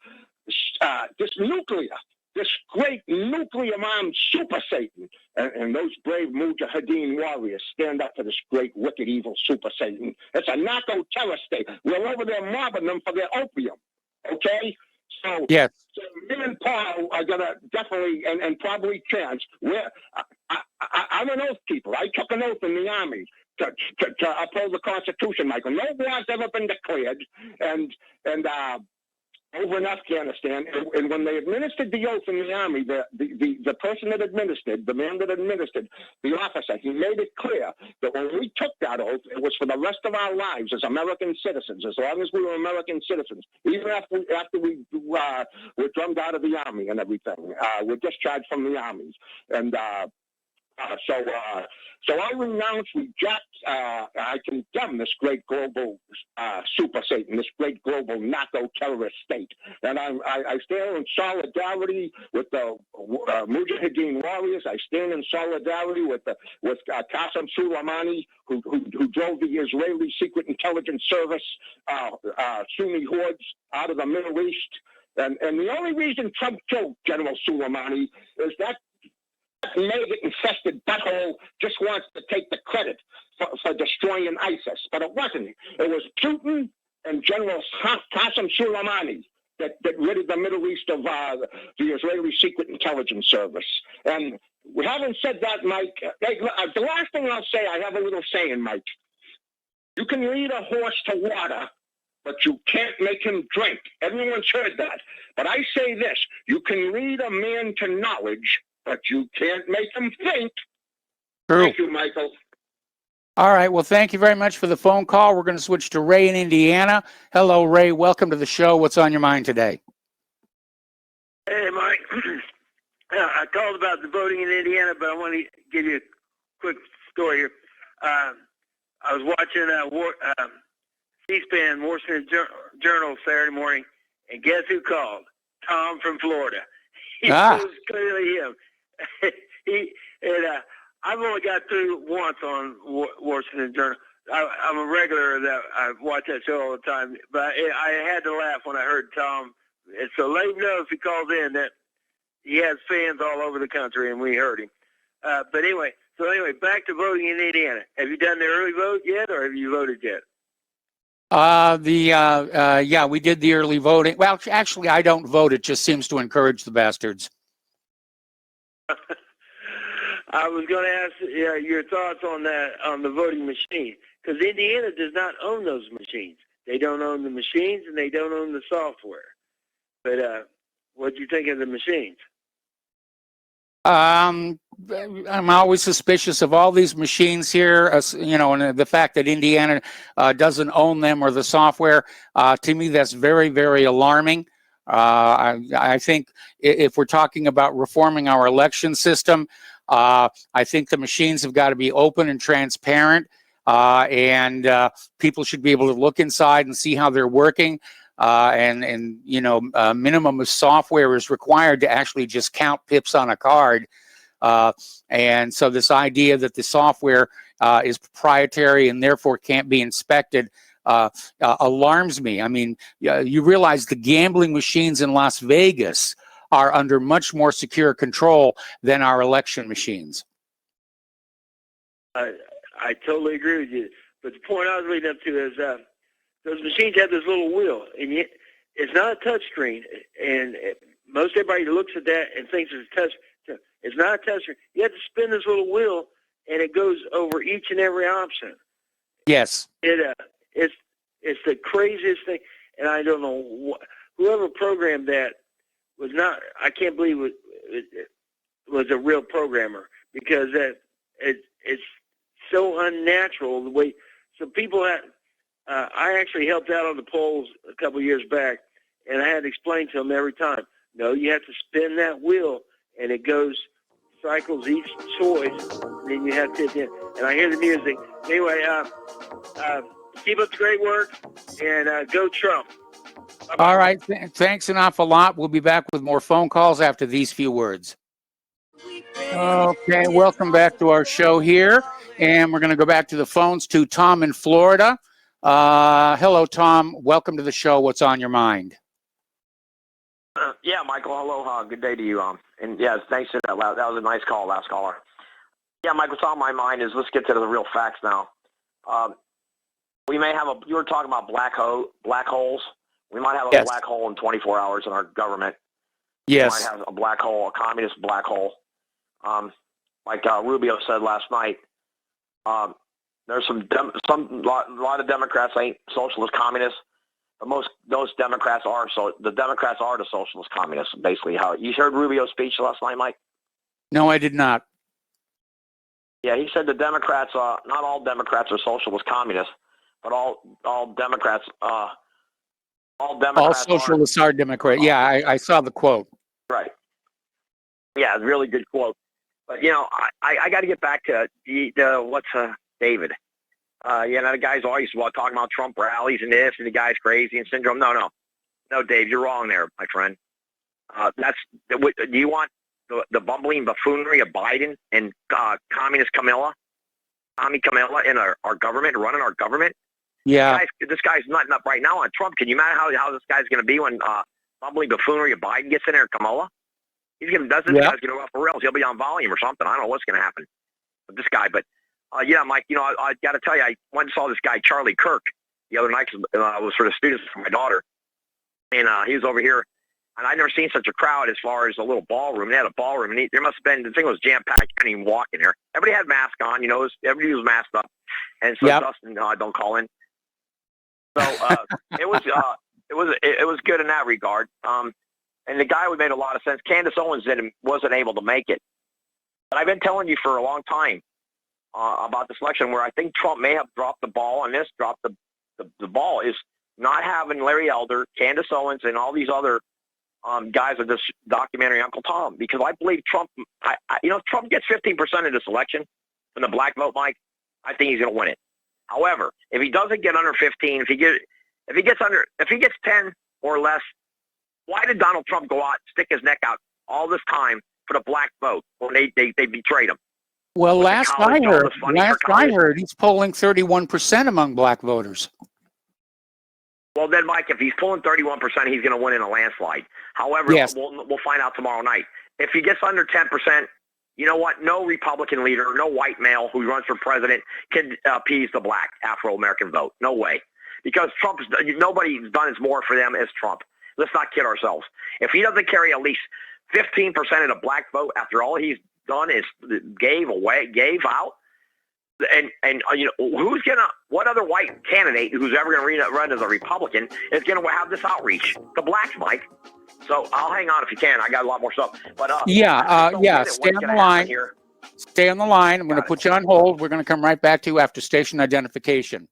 great nuclear-armed super Satan. And those brave Mujahideen warriors stand up to this great, wicked, evil super Satan. It's a narco terror state. We're over there mobbing them for their opium, okay? So, yes. So me and Paul are going to definitely, and probably Chance, I'm an oath keeper. I took an oath in the Army to uphold the Constitution, Michael. No war's ever been declared, and over in Afghanistan, and when they administered the oath in the Army, the person that administered, the man that administered, the officer, he made it clear that when we took that oath, it was for the rest of our lives as American citizens, as long as we were American citizens, even after we were drummed out of the Army and everything. We're discharged from the Army. And so I renounce, reject, I condemn this great global super Satan, this great global narco terrorist state. And I stand in solidarity with the Mujahideen warriors. I stand in solidarity with Qasem Soleimani, who drove the Israeli Secret Intelligence Service Sunni hordes out of the Middle East. And the only reason Trump killed General Soleimani is that maggot-infested butthole just wants to take the credit for destroying ISIS. But it wasn't. It was Putin and General Qasem Soleimani that rid the Middle East of the Israeli Secret Intelligence Service. And having said that, Mike, the last thing I'll say, I have a little saying, Mike. You can lead a horse to water, but you can't make him drink. Everyone's heard that. But I say this, you can lead a man to knowledge, but you can't make him think. True. Thank you, Michael. All right. Well, thank you very much for the phone call. We're going to switch to Ray in Indiana. Hello, Ray. Welcome to the show. What's on your mind today? Hey, Mike. I called about the voting in Indiana, but I want to give you a quick story here. I was watching C-SPAN, Mercenary Journal Saturday morning, and guess who called? Tom from Florida. It was clearly him. I've only got through once on Washington Journal. I'm a regular that I watch that show all the time, but I had to laugh when I heard Tom. And so let him know if he calls in that he has fans all over the country, and we heard him. But anyway, back to voting in Indiana. Have you done the early vote yet, or have you voted yet? Yeah, we did the early voting. Well, actually, I don't vote. It just seems to encourage the bastards. I was going to ask your thoughts on that, on the voting machine, because Indiana does not own those machines. They don't own the machines, and they don't own the software. But what do you think of the machines? I'm always suspicious of all these machines here, and the fact that Indiana doesn't own them or the software. To me, that's very, very alarming. I think if we're talking about reforming our election system, I think the machines have got to be open and transparent, and people should be able to look inside and see how they're working. Minimum of software is required to actually just count pips on a card. And so this idea that the software is proprietary and therefore can't be inspected alarms me. I mean, you realize the gambling machines in Las Vegas are under much more secure control than our election machines. I totally agree with you. But the point I was leading up to is those machines have this little wheel, and it's not a touch screen. And most everybody looks at that and thinks it's a touch. It's not a touch screen. You have to spin this little wheel, and it goes over each and every option. Yes. It's the craziest thing, and I don't know whoever programmed that was not. I can't believe it was a real programmer, because it's so unnatural the way. So people had. I actually helped out on the polls a couple of years back, and I had to explain to them every time. No, you have to spin that wheel, and it cycles each choice, and then you have to hit it. And I hear the music. Anyway, keep up the great work, and go Trump. Bye-bye. All right. Thanks an awful lot. We'll be back with more phone calls after these few words. Okay, welcome back to our show here. And we're going to go back to the phones to Tom in Florida. Hello, Tom. Welcome to the show. What's on your mind? Yeah, Michael. Aloha. Good day to you. And yes, thanks for that. That was a nice call, last caller. Yeah, Michael, what's on my mind is, let's get to the real facts now. We may have you were talking about black holes. We might have a black hole in 24 hours in our government. Yes. We might have a black hole, a communist black hole. Like Rubio said last night, there's a lot of Democrats ain't socialist communists, but most Democrats are. So the Democrats are the socialist communists, basically. How you heard Rubio's speech last night, Mike? No, I did not. Yeah, he said the Democrats, not all Democrats are socialist communists, but all Democrats. All socialists are Democrat. Yeah, I saw the quote. Right. Yeah, really good quote. But I got to get back to David. The guy's always talking about Trump rallies and this, and the guy's crazy and syndrome. No, Dave, you're wrong there, my friend. Do you want the bumbling buffoonery of Biden and communist Camilla in our government, running our government? Yeah. This guy's nutting up right now on Trump. Can you imagine how this guy's going to be when bumbling buffoonery of Biden gets in there, Kamala, this guy's going to go off the rails. He'll be on volume or something. I don't know what's going to happen with this guy. But, yeah, Mike, I got to tell you, I went and saw this guy, Charlie Kirk, the other night. I was for the students for my daughter. And he was over here. And I'd never seen such a crowd as far as a little ballroom. They had a ballroom. And there must have been, the thing was jam-packed. You couldn't even walk in there. Everybody had masks on. Everybody was masked up. And so Dustin, don't call in. So it was good in that regard. And the guy made a lot of sense. Candace Owens wasn't able to make it. But I've been telling you for a long time about this election where I think Trump may have dropped the ball on this. Dropped the ball is not having Larry Elder, Candace Owens, and all these other guys of this documentary, Uncle Tom, because I believe Trump. Trump gets 15% of this election from the black vote, Mike. I think he's going to win it. However, if he doesn't get under 15, if he gets 10 or less, why did Donald Trump go out, stick his neck out all this time for the black vote when they betrayed him? Well, last I heard, he's polling 31% among black voters. Well, then, Mike, if he's pulling 31%, he's going to win in a landslide. However, we'll find out tomorrow night. If he gets under 10%, you know what? No Republican leader, no white male who runs for president can appease the black Afro-American vote. No way. Because nobody's done as more for them as Trump. Let's not kid ourselves. If he doesn't carry at least 15% of the black vote after all he's done is gave out, and what other white candidate who's ever going to run as a Republican is going to have this outreach? The blacks, Mike. So I'll hang on if you can. I got a lot more stuff. But stay on the line. Stay on the line. I'm going to put you on hold. We're going to come right back to you after station identification.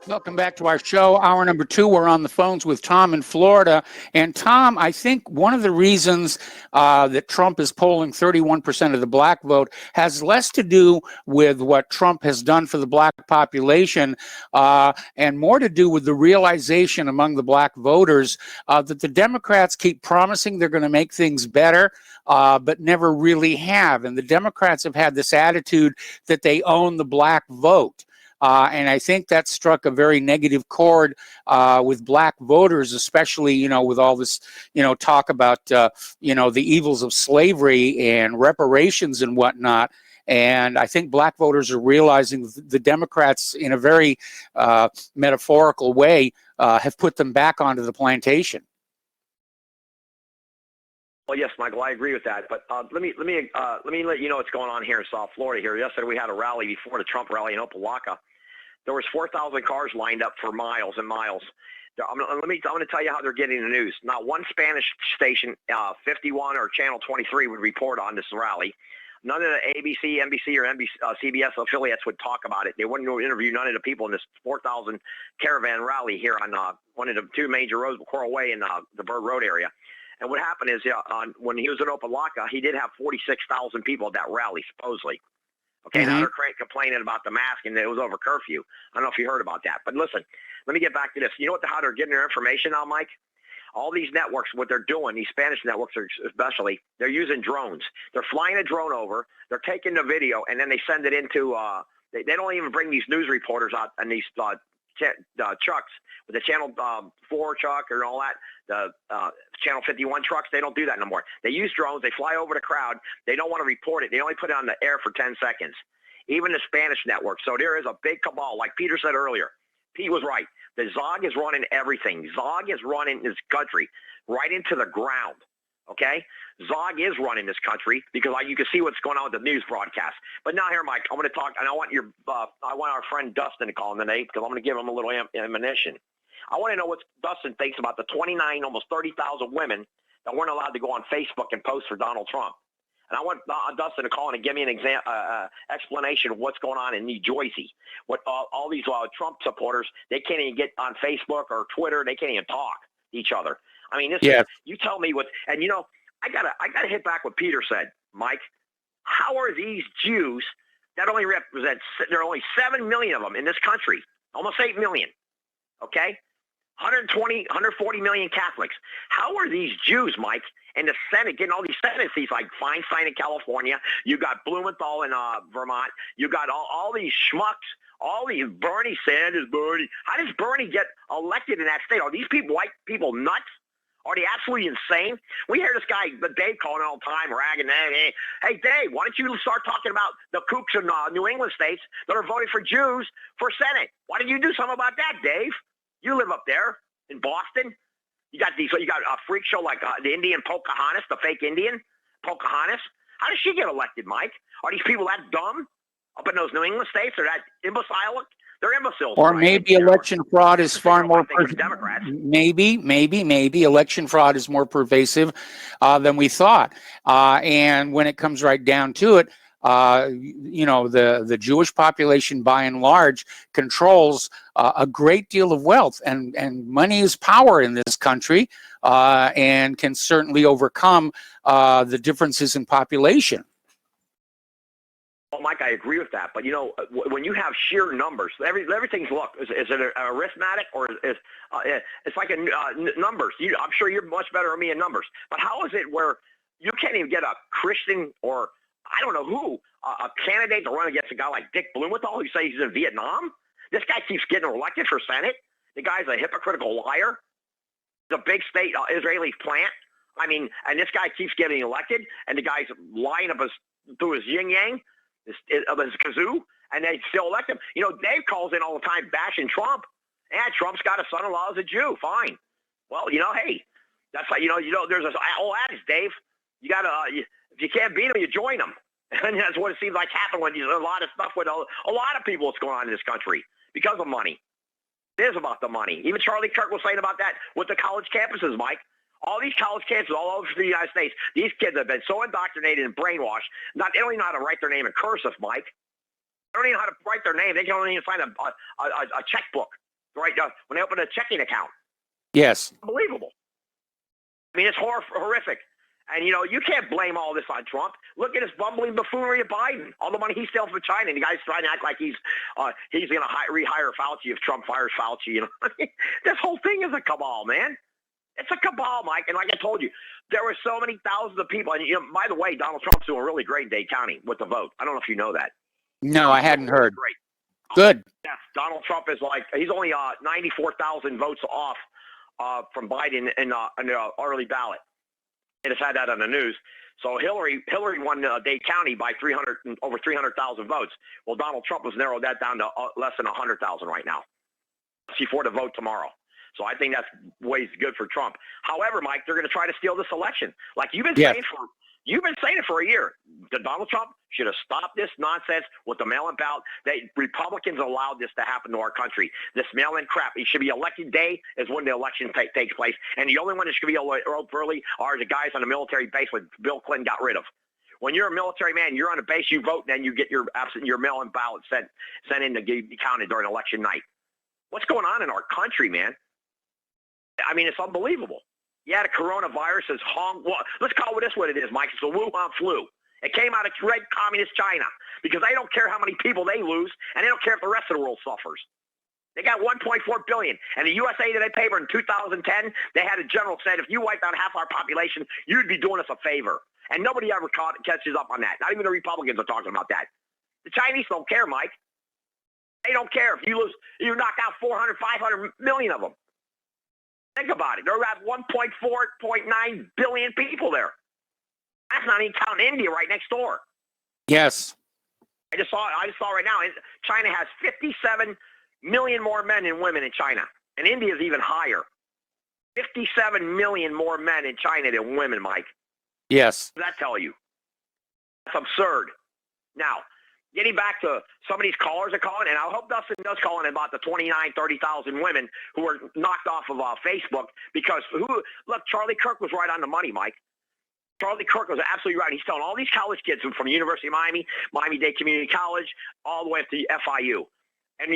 Welcome back to our show. Hour number 2, we're on the phones with Tom in Florida. And Tom, I think one of the reasons that Trump is polling 31% of the black vote has less to do with what Trump has done for the black population and more to do with the realization among the black voters that the Democrats keep promising they're going to make things better, but never really have. And the Democrats have had this attitude that they own the black vote. And I think that struck a very negative chord with black voters, especially, with all this, talk about, the evils of slavery and reparations and whatnot. And I think black voters are realizing the Democrats, in a very metaphorical way, have put them back onto the plantation. Well, yes, Michael, I agree with that. But let me let you know what's going on here in South Florida. Here, yesterday we had a rally before the Trump rally in Opelika. There was 4,000 cars lined up for miles and miles. I'm going to tell you how they're getting the news. Not one Spanish station, 51 or Channel 23, would report on this rally. None of the ABC, NBC, or CBS affiliates would talk about it. They wouldn't interview none of the people in this 4,000 caravan rally here on one of the 2 major roads, Coral Way and the Bird Road area. And what happened is, when he was in Opelika, he did have 46,000 people at that rally, supposedly. Okay, now they're complaining about the mask and it was over curfew. I don't know if you heard about that. But listen, let me get back to this. You know how they're getting their information now, Mike? All these networks, what they're doing, these Spanish networks especially, they're using drones. They're flying a drone over, they're taking the video, and then they send it into, they don't even bring these news reporters out and these trucks, with the Channel 4 truck and all that, the Channel 51 trucks, they don't do that no more. They use drones, they fly over the crowd, they don't want to report it, they only put it on the air for 10 seconds. Even the Spanish network. So there is a big cabal, like Peter said earlier. Pete was right. The Zog is running everything. Zog is running this country right into the ground, okay? Zog is running this country because you can see what's going on with the news broadcast. But now here, Mike, I'm going to talk, and I want our friend Dustin to call in today because I'm going to give him a little ammunition. I want to know what Dustin thinks about the 29, almost 30,000 women that weren't allowed to go on Facebook and post for Donald Trump. And I want Dustin to call in and give me an explanation of what's going on in New Jersey. What all these Trump supporters, they can't even get on Facebook or Twitter. They can't even talk to each other. I mean, you tell me what. And I gotta hit back what Peter said, Mike. How are these Jews that only represent? There are only 7 million of them in this country, almost 8 million. Okay, 140 million Catholics. How are these Jews, Mike, in the Senate getting all these Senate seats like Feinstein in California? You got Blumenthal in Vermont. You got all these schmucks. All these Bernie Sanders, Bernie. How does Bernie get elected in that state? Are these people, white people, nuts? Are they absolutely insane? We hear this guy, Dave, calling all the time, ragging. Hey, Dave, why don't you start talking about the kooks in New England states that are voting for Jews for Senate? Why didn't you do something about that, Dave? You live up there in Boston. You got a freak show like the Indian Pocahontas, the fake Indian Pocahontas. How does she get elected, Mike? Are these people that dumb up in those New England states? Or that imbecile? They're imbeciles. Or maybe election fraud is far more. Maybe election fraud is more pervasive than we thought. And when it comes right down to it, the Jewish population, by and large, controls a great deal of wealth, and money is power in this country, and can certainly overcome the differences in population. Well, Mike, I agree with that. But, when you have sheer numbers, everything's, look, is it arithmetic, or is it's like numbers? I'm sure you're much better than me in numbers. But how is it where you can't even get a Christian, or I don't know who, a candidate to run against a guy like Dick Blumenthal who says he's in Vietnam? This guy keeps getting elected for Senate. The guy's a hypocritical liar. The big state Israeli plant. I mean, and this guy keeps getting elected, and the guy's lying up through his yin-yang, his kazoo, and they still elect him. Dave calls in all the time bashing Trump. Yeah, Trump's got a son-in-law as a Jew. Fine. Well, hey, that's like, there's this old adage, Dave. You got to, if you can't beat them, you join them. And that's what it seems like happened when there's a lot of stuff with a lot of people that's going on in this country because of money. It is about the money. Even Charlie Kirk was saying about that with the college campuses, Mike. All these college campuses all over the United States, these kids have been so indoctrinated and brainwashed. They don't even know how to write their name in cursive, Mike. They don't even know how to write their name. They can't even find a checkbook when they open a checking account. Yes. Unbelievable. I mean, it's horrific. And, you can't blame all this on Trump. Look at his bumbling buffoonery of Biden. All the money he steals from China, and the guy's trying to act like he's going to rehire Fauci if Trump fires Fauci. This whole thing is a cabal, man. It's a cabal, Mike. And like I told you, there were so many thousands of people. And, by the way, Donald Trump's doing really great in Dade County with the vote. I don't know if you know that. No, I hadn't heard. Great. Good. Yes, Donald Trump is he's only 94,000 votes off from Biden in the early ballot. They just had that on the news. So Hillary won Dade County by over 300,000 votes. Well, Donald Trump has narrowed that down to less than 100,000 right now. Before the vote tomorrow. So I think that's way good for Trump. However, Mike, they're going to try to steal this election. Like you've been saying it for a year. Donald Trump should have stopped this nonsense with the mail-in ballot. Republicans allowed this to happen to our country. This mail-in crap. It should be election day is when the election takes place. And the only one that should be early are the guys on the military base that Bill Clinton got rid of. When you're a military man, you're on a base, you vote, and then you get your mail-in ballot sent in to be counted during election night. What's going on in our country, man? I mean, it's unbelievable. Yeah, the coronavirus is let's call it what it is, Mike. It's the Wuhan flu. It came out of red communist China because they don't care how many people they lose, and they don't care if the rest of the world suffers. They got 1.4 billion. And the USA Today paper in 2010, they had a general said, if you wiped out half our population, you'd be doing us a favor. And nobody ever catches up on that. Not even the Republicans are talking about that. The Chinese don't care, Mike. They don't care if you knock out 400, 500 million of them. Think about it. They're at 1.4.9 billion people there. That's not even counting India right next door. Yes. I just saw right now, China has 57 million more men and women in China. And India is even higher. 57 million more men in China than women, Mike. Yes. What does that tell you? That's absurd. Now, getting back to some of these callers are calling, and I hope Dustin does call in about the 29,000, 30,000 women who were knocked off of Facebook because look, Charlie Kirk was right on the money, Mike. Charlie Kirk was absolutely right. He's telling all these college kids from the University of Miami, Miami-Dade Community College, all the way up to FIU. And,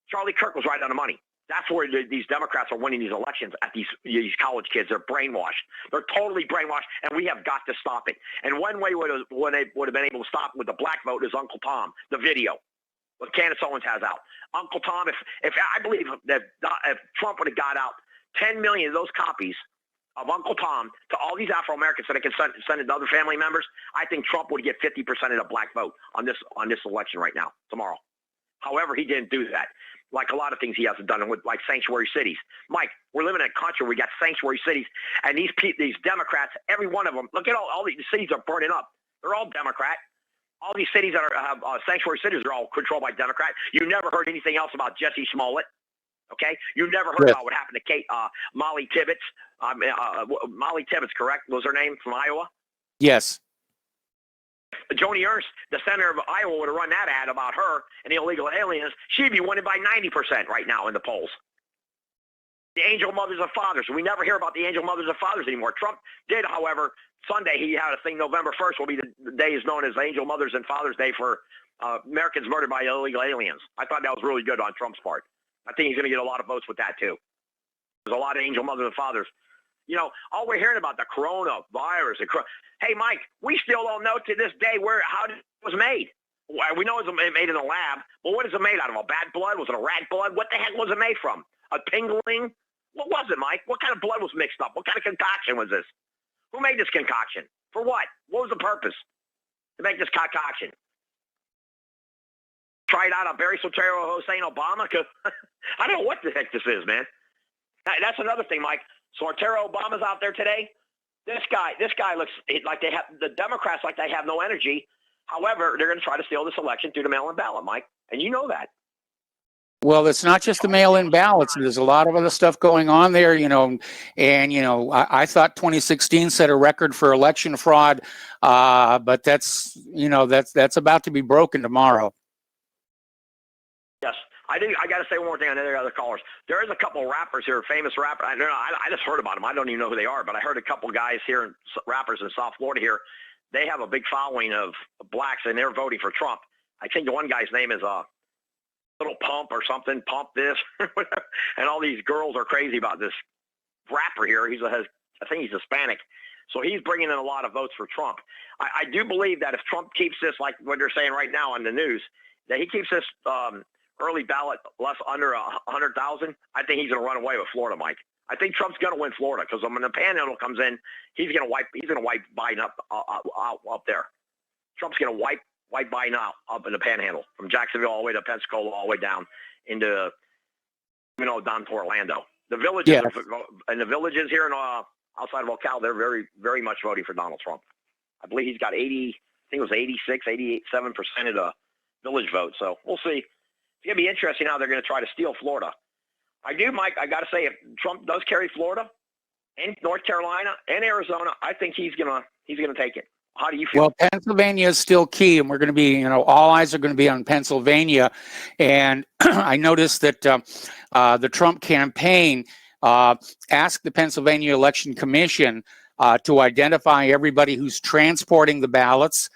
Charlie Kirk was right on the money. That's where these Democrats are winning these elections at these college kids. They're brainwashed. They're totally brainwashed, and we have got to stop it. And one way when they would have been able to stop with the black vote is Uncle Tom, the video, what Candace Owens has out. Uncle Tom, if I believe that if Trump would have got out 10 million of those copies of Uncle Tom to all these Afro-Americans so they can send it to other family members, I think Trump would get 50% of the black vote on this election right now, tomorrow. However, he didn't do that. like a lot of things he hasn't done with like sanctuary cities. Mike, we're living in a country where we got sanctuary cities, and these Democrats, every one of them, look at all these cities are burning up. They're all Democrat. All these cities that have sanctuary cities are all controlled by Democrats. You never heard anything else about Jesse Smollett. Okay, you never heard about what happened to Molly Tibbetts. Molly Tibbetts, correct? Was her name from Iowa? Yes. Joni Ernst, the senator of Iowa, would have run that ad about her and the illegal aliens. She'd be winning by 90% right now in the polls. The angel mothers and fathers. We never hear about the angel mothers and fathers anymore. Trump did, however. Sunday he had a thing. November 1st will be the day is known as Angel Mothers and Fathers Day for Americans murdered by illegal aliens. I thought that was really good on Trump's part. I think he's going to get a lot of votes with that too. There's a lot of angel mothers and fathers. You know, all we're hearing about the coronavirus. Hey, Mike, we still don't know to this day how it was made. We know it was made in a lab, but what is it made out of? A bat blood? Was it a rat blood? What the heck was it made from? A pingling? What was it, Mike? What kind of blood was mixed up? What kind of concoction was this? Who made this concoction? For what? What was the purpose to make this concoction? Try it out on Barry Soetoro Hussein Obama? I don't know what the heck this is, man. That's another thing, Mike. Soetoro Obama's out there today. This guy looks like the Democrats like they have no energy. However, they're going to try to steal this election through the mail-in ballot, Mike, and you know that. Well, it's not just the mail-in ballots. There's a lot of other stuff going on there, you know, and, you know, I thought 2016 set a record for election fraud, but that's, you know, that's about to be broken tomorrow. Yes. I got to say one more thing on the other callers. There is a couple of rappers here, famous rappers. I don't know. I just heard about them. I don't even know who they are, but I heard a couple of guys here, rappers in South Florida here. They have a big following of blacks, and they're voting for Trump. I think the one guy's name is Little Pump or something, Pump this, and all these girls are crazy about this rapper here. I think he's Hispanic, so he's bringing in a lot of votes for Trump. I do believe that if Trump keeps this, like what they're saying right now on the news, that he keeps this early ballot under 100,000, I think he's going to run away with Florida, Mike. I think Trump's going to win Florida because when the Panhandle comes in, he's going to wipe Biden up there. Trump's going to wipe Biden out up in the Panhandle from Jacksonville all the way to Pensacola, all the way down into, down to Orlando. The villages, and the villages here in outside of Ocala, they're very, very much voting for Donald Trump. I believe he's got 87% of the village vote. So we'll see. It's going to be interesting how they're going to try to steal Florida. I do, Mike. I got to say, if Trump does carry Florida and North Carolina and Arizona, I think he's gonna take it. How do you feel? Well, Pennsylvania is still key, and we're going to be, all eyes are going to be on Pennsylvania. And I noticed that the Trump campaign asked the Pennsylvania Election Commission to identify everybody who's transporting the ballots,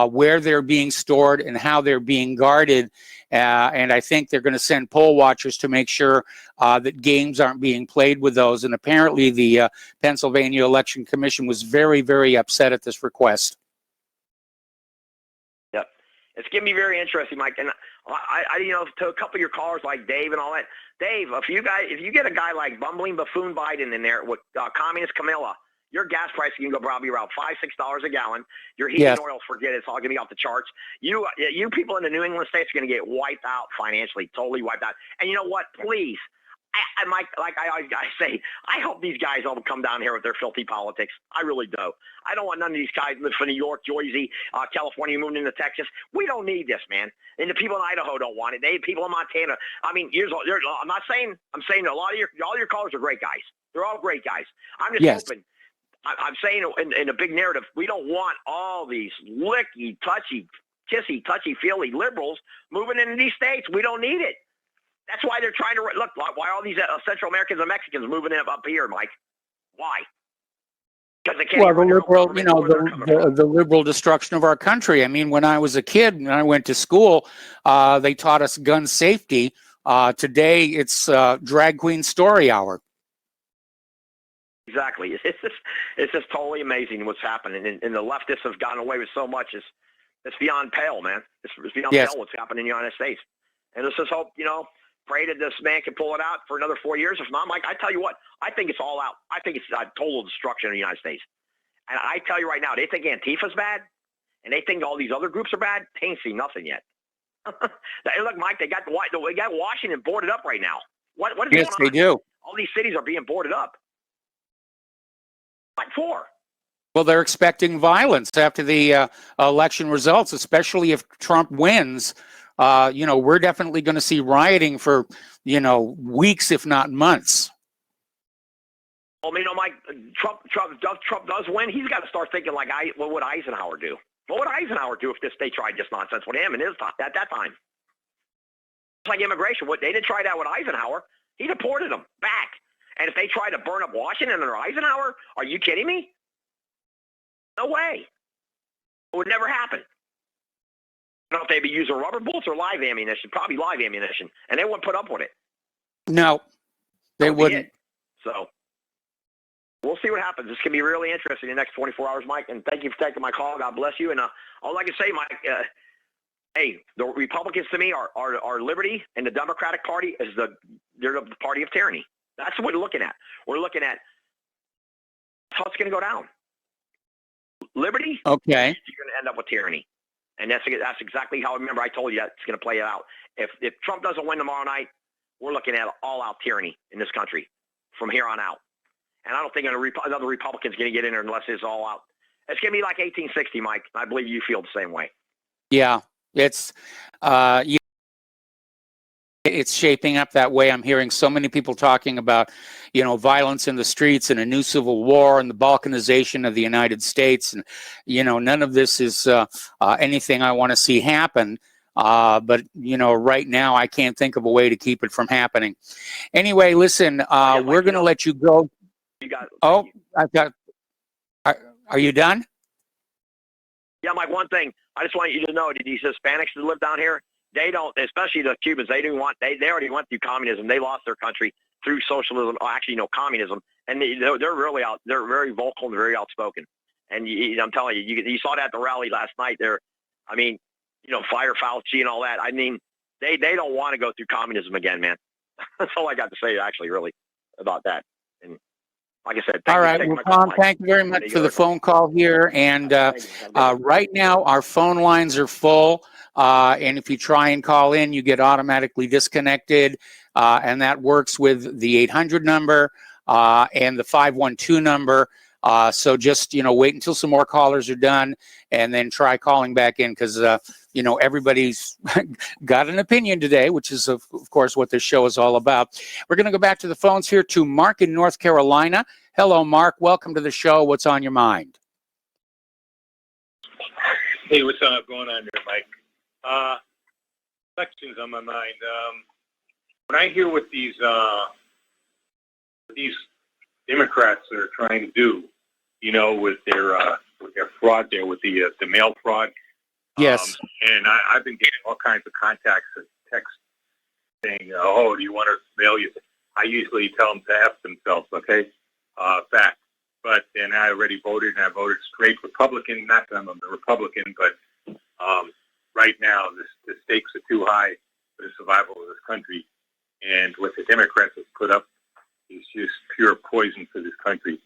where they're being stored, and how they're being guarded. And I think they're going to send poll watchers to make sure that games aren't being played with those. And apparently the Pennsylvania Election Commission was very, very upset at this request. Yep. It's going to be very interesting, Mike. And I to a couple of your callers like Dave and all that, Dave, if you get a guy like bumbling buffoon Biden in there with communist Camilla, your gas price can go probably around $5-6 a gallon. Your heating oil, forget it. It's all going to be off the charts. You people in the New England states are going to get wiped out financially, totally wiped out. And you know what? Please, Mike, like I always say, I hope these guys all come down here with their filthy politics. I really do. I don't want none of these guys living from New York, Jersey, California, moving into Texas. We don't need this, man. And the people in Idaho don't want it. People in Montana. I mean, I'm not saying. I'm saying all your callers are great guys. They're all great guys. I'm just hoping. I'm saying in a big narrative, we don't want all these licky, touchy-feely liberals moving into these states. We don't need it. That's why they're trying to look. Why are all these Central Americans and Mexicans moving up here, Mike? Why? Because they can't. Well, the liberal destruction of our country. I mean, when I was a kid and I went to school, they taught us gun safety. Today, it's drag queen story hour. Exactly. It's just totally amazing what's happening. And the leftists have gotten away with so much. It's beyond pale, man. It's beyond pale what's happening in the United States. And let's just hope, pray that this man can pull it out for another 4 years. If not, Mike, I tell you what, I think it's all out. I think it's a total destruction of the United States. And I tell you right now, they think Antifa's bad, and they think all these other groups are bad. They ain't seen nothing yet. Hey, look, Mike, they got Washington boarded up right now. What is Yes, going on? they do. All these cities are being boarded up. What for? Well, they're expecting violence after the election results, especially if Trump wins. We're definitely going to see rioting for, weeks, if not months. Well, Mike, Trump does win. He's got to start thinking like, what would Eisenhower do? What would Eisenhower do if they tried this nonsense with him and his at that time? It's like immigration. They didn't try that with Eisenhower. He deported them back. And if they tried to burn up Washington under Eisenhower, are you kidding me? No way. It would never happen. I don't know if they'd be using rubber bullets or live ammunition. Probably live ammunition. And they wouldn't put up with it. No, they wouldn't. So we'll see what happens. This can be really interesting in the next 24 hours, Mike. And thank you for taking my call. God bless you. And all I can say, Mike, hey, the Republicans to me are liberty, and the Democratic Party is they're the party of tyranny. That's what we're looking at. We're looking at how it's going to go down. Liberty, okay, you're going to end up with tyranny, and that's exactly how. Remember, I told you that it's going to play it out. If Trump doesn't win tomorrow night, we're looking at all-out tyranny in this country from here on out. And I don't think another Republican's going to get in there unless it's all out. It's going to be like 1860, Mike. I believe you feel the same way. Yeah, it's it's shaping up that way. I'm hearing so many people talking about, violence in the streets and a new civil war and the balkanization of the United States. And, none of this is anything I want to see happen. But, right now I can't think of a way to keep it from happening. Anyway, listen, we're going to let you go. Are you done? Yeah, Mike, one thing. I just want you to know that these Hispanics that live down here, they don't, especially the Cubans, they already went through communism. They lost their country through socialism, communism. And they're really they're very vocal and very outspoken. And I'm telling you, you saw that at the rally last night there. I mean, fire Fauci and all that. I mean, they don't want to go through communism again, man. That's all I got to say, actually, really, about that. And like I said, all right. Well, Tom, thank you very much for the phone call here. And right now, our phone lines are full. And if you try and call in, you get automatically disconnected. And that works with the 800 number and the 512 number. So just, wait until some more callers are done and then try calling back in because, everybody's got an opinion today, which is, of course, what this show is all about. We're going to go back to the phones here to Mark in North Carolina. Hello, Mark. Welcome to the show. What's on your mind? Hey, what's going on there, Mike? Questions on my mind. When I hear what these Democrats are trying to do, with their fraud there, with the mail fraud. Yes. And I've been getting all kinds of contacts and texts saying, "Oh, do you want to mail you?" I usually tell them to F themselves. Okay, fact. But then I already voted, and I voted straight Republican. Not that I'm a Republican, but right now the stakes are too high for the survival of this country, and what the Democrats have put up is just pure poison for this country.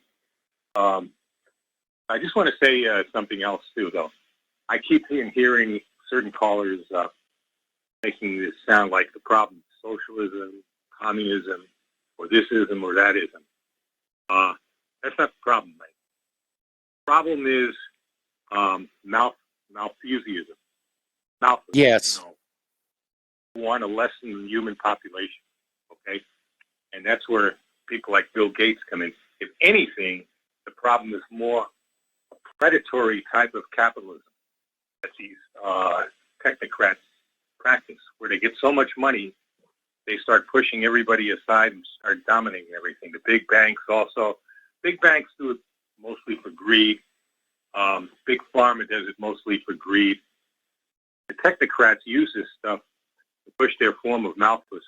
I just want to say something else too, though. I keep hearing certain callers making this sound like the problem is socialism, communism, or this ism or that ism. That's not the problem, mate. The problem is Malthusianism. Yes. Want to lessen the human population, okay? And that's where people like Bill Gates come in. If anything, the problem is more a predatory type of capitalism that these technocrats practice, where they get so much money, they start pushing everybody aside and start dominating everything. The big banks also. Big banks do it mostly for greed. Big Pharma does it mostly for greed. The technocrats use this stuff to push their form of Malthus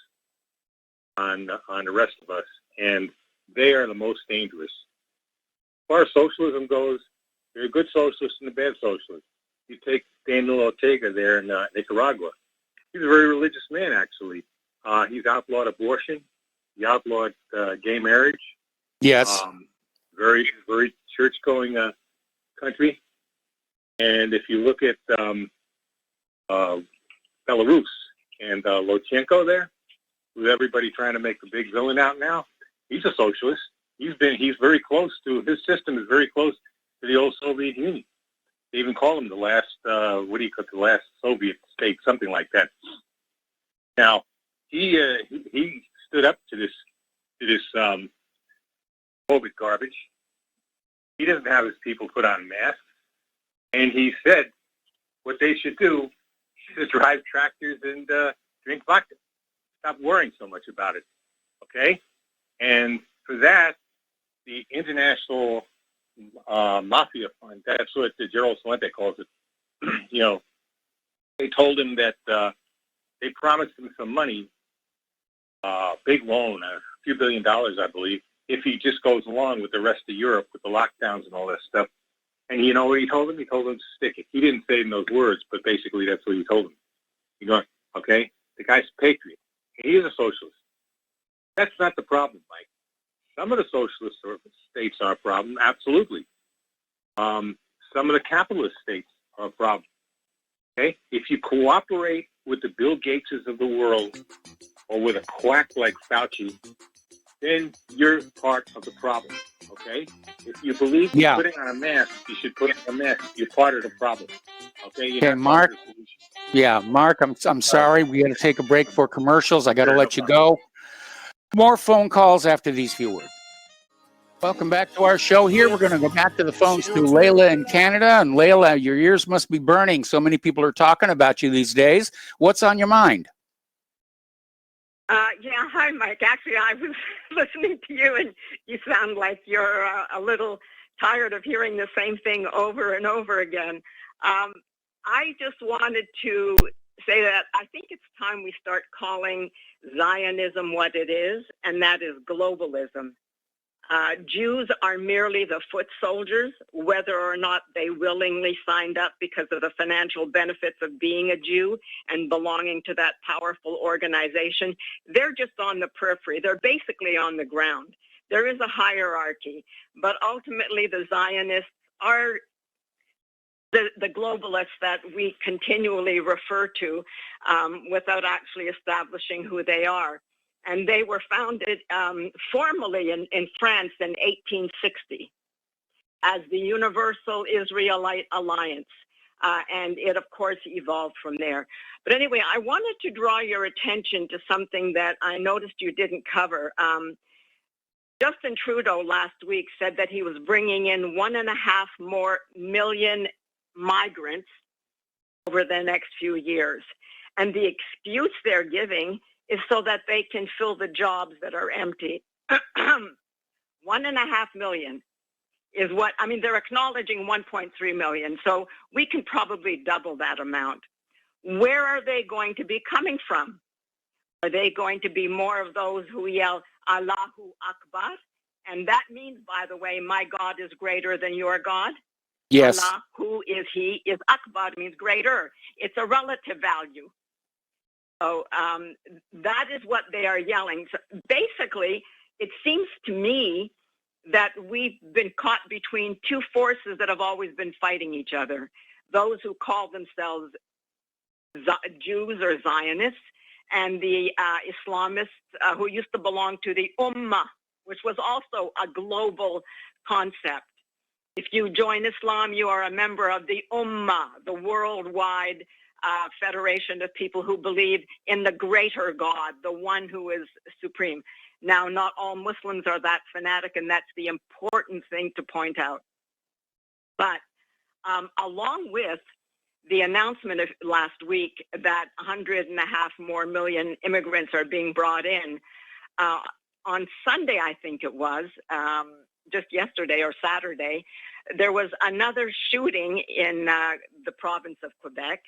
on the rest of us, and they are the most dangerous. As far as socialism goes, there are good socialists and a bad socialists. You take Daniel Ortega there in Nicaragua. He's a very religious man, actually. He's outlawed abortion. He outlawed gay marriage. Yes. Very, very church-going country. And if you look at Belarus. And Lochenko there, who's everybody trying to make the big villain out now, he's a socialist. He's very close to, his system is very close to the old Soviet Union. They even call him the last, the last Soviet state, something like that. Now, he stood up to this COVID garbage. He doesn't have his people put on masks. And he said what they should do is drive tractors and drink vodka. Stop worrying so much about it, okay? And for that, the international mafia fund, that's what Gerald Salente calls it, they told him that they promised him some money, big loan, a few $1 billion, I believe, if he just goes along with the rest of Europe with the lockdowns and all that stuff. And you know what he told him? He told him to stick it. He didn't say it in those words, but basically that's what he told him. You know, okay? The guy's a patriot. He is a socialist. That's not the problem, Mike. Some of the socialist states are a problem, absolutely. Some of the capitalist states are a problem. Okay? If you cooperate with the Bill Gateses of the world or with a quack like Fauci, then you're part of the problem, okay? If you believe in putting on a mask, you should put on a mask. You're part of the problem, okay? Okay, Mark. Yeah, Mark, I'm sorry. We got to take a break for commercials. I got to let you go. More phone calls after these few words. Welcome back to our show here. We're going to go back to the phones to Layla in Canada. And Layla, your ears must be burning. So many people are talking about you these days. What's on your mind? Yeah, hi, Mike. Actually, I was listening to you, and you sound like you're a little tired of hearing the same thing over and over again. I just wanted to say that I think it's time we start calling Zionism what it is, and that is globalism. Jews are merely the foot soldiers, whether or not they willingly signed up because of the financial benefits of being a Jew and belonging to that powerful organization. They're just on the periphery. They're basically on the ground. There is a hierarchy, but ultimately the Zionists are the globalists that we continually refer to without actually establishing who they are. And they were founded formally in France in 1860 as the Universal Israelite Alliance. And it, of course, evolved from there. But anyway, I wanted to draw your attention to something that I noticed you didn't cover. Justin Trudeau last week said that he was bringing in 1.5 million migrants over the next few years. And the excuse they're giving is so that they can fill the jobs that are empty. 1.5 million is what, I mean, they're acknowledging 1.3 million, so we can probably double that amount. Where are they going to be coming from? Are they going to be more of those who yell, Allahu Akbar? And that means, by the way, my God is greater than your God. Yes. Allah, who is he, is Akbar, means greater. It's a relative value. So that is what they are yelling. So basically, it seems to me that we've been caught between two forces that have always been fighting each other. Those who call themselves Jews or Zionists, and the Islamists who used to belong to the Ummah, which was also a global concept. If you join Islam, you are a member of the Ummah, the worldwide federation of people who believe in the greater God, the one who is supreme. Now, not all Muslims are that fanatic, and that's the important thing to point out. But along with the announcement of last week that 1.5 million immigrants are being brought in, on Sunday, I think it was, just yesterday or Saturday, there was another shooting in the province of Quebec.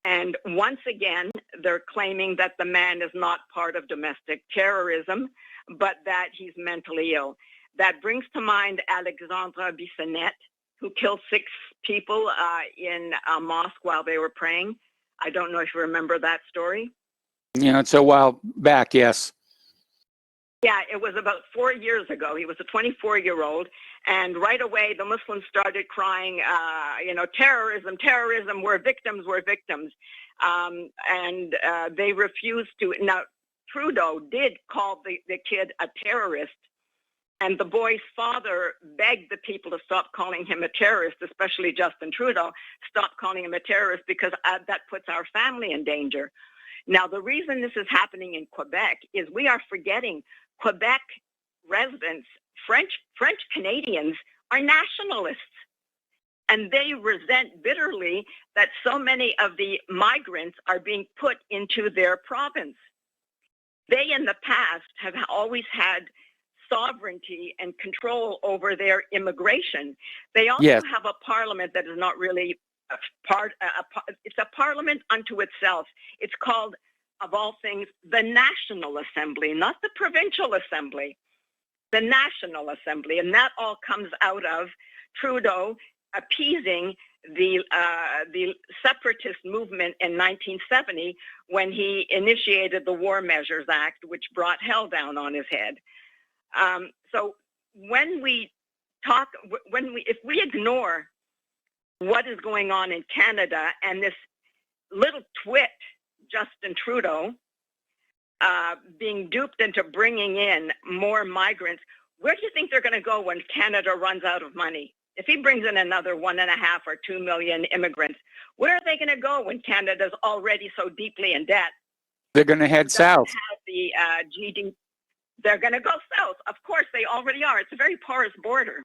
And once again, they're claiming that the man is not part of domestic terrorism, but that he's mentally ill. That brings to mind Alexandra Bissonnette, who killed 6 people in a mosque while they were praying. I don't know if you remember that story. Yeah, it's a while back, yes. Yeah, it was about 4 years ago. He was a 24-year-old, and right away the Muslims started crying, terrorism, terrorism, we're victims, we're victims. and they refused to. Now, Trudeau did call the kid a terrorist, and the boy's father begged the people to stop calling him a terrorist, especially Justin Trudeau, stop calling him a terrorist because that puts our family in danger. Now, the reason this is happening in Quebec is we are forgetting Quebec residents, French Canadians, are nationalists. And they resent bitterly that so many of the migrants are being put into their province. They, in the past, have always had sovereignty and control over their immigration. They also have a parliament that is not really it's a parliament unto itself. It's called, of all things, the National Assembly, not the Provincial Assembly, the National Assembly. And that all comes out of Trudeau appeasing the separatist movement in 1970 when he initiated the War Measures Act, which brought hell down on his head. So when we talk, if we ignore what is going on in Canada and this little twit, Justin Trudeau, being duped into bringing in more migrants, where do you think they're going to go when Canada runs out of money? If he brings in another 1.5 or 2 million immigrants, where are they going to go when Canada's already so deeply in debt? They're going to head south. Have the GD. They're going to go south. Of course, they already are. It's a very porous border.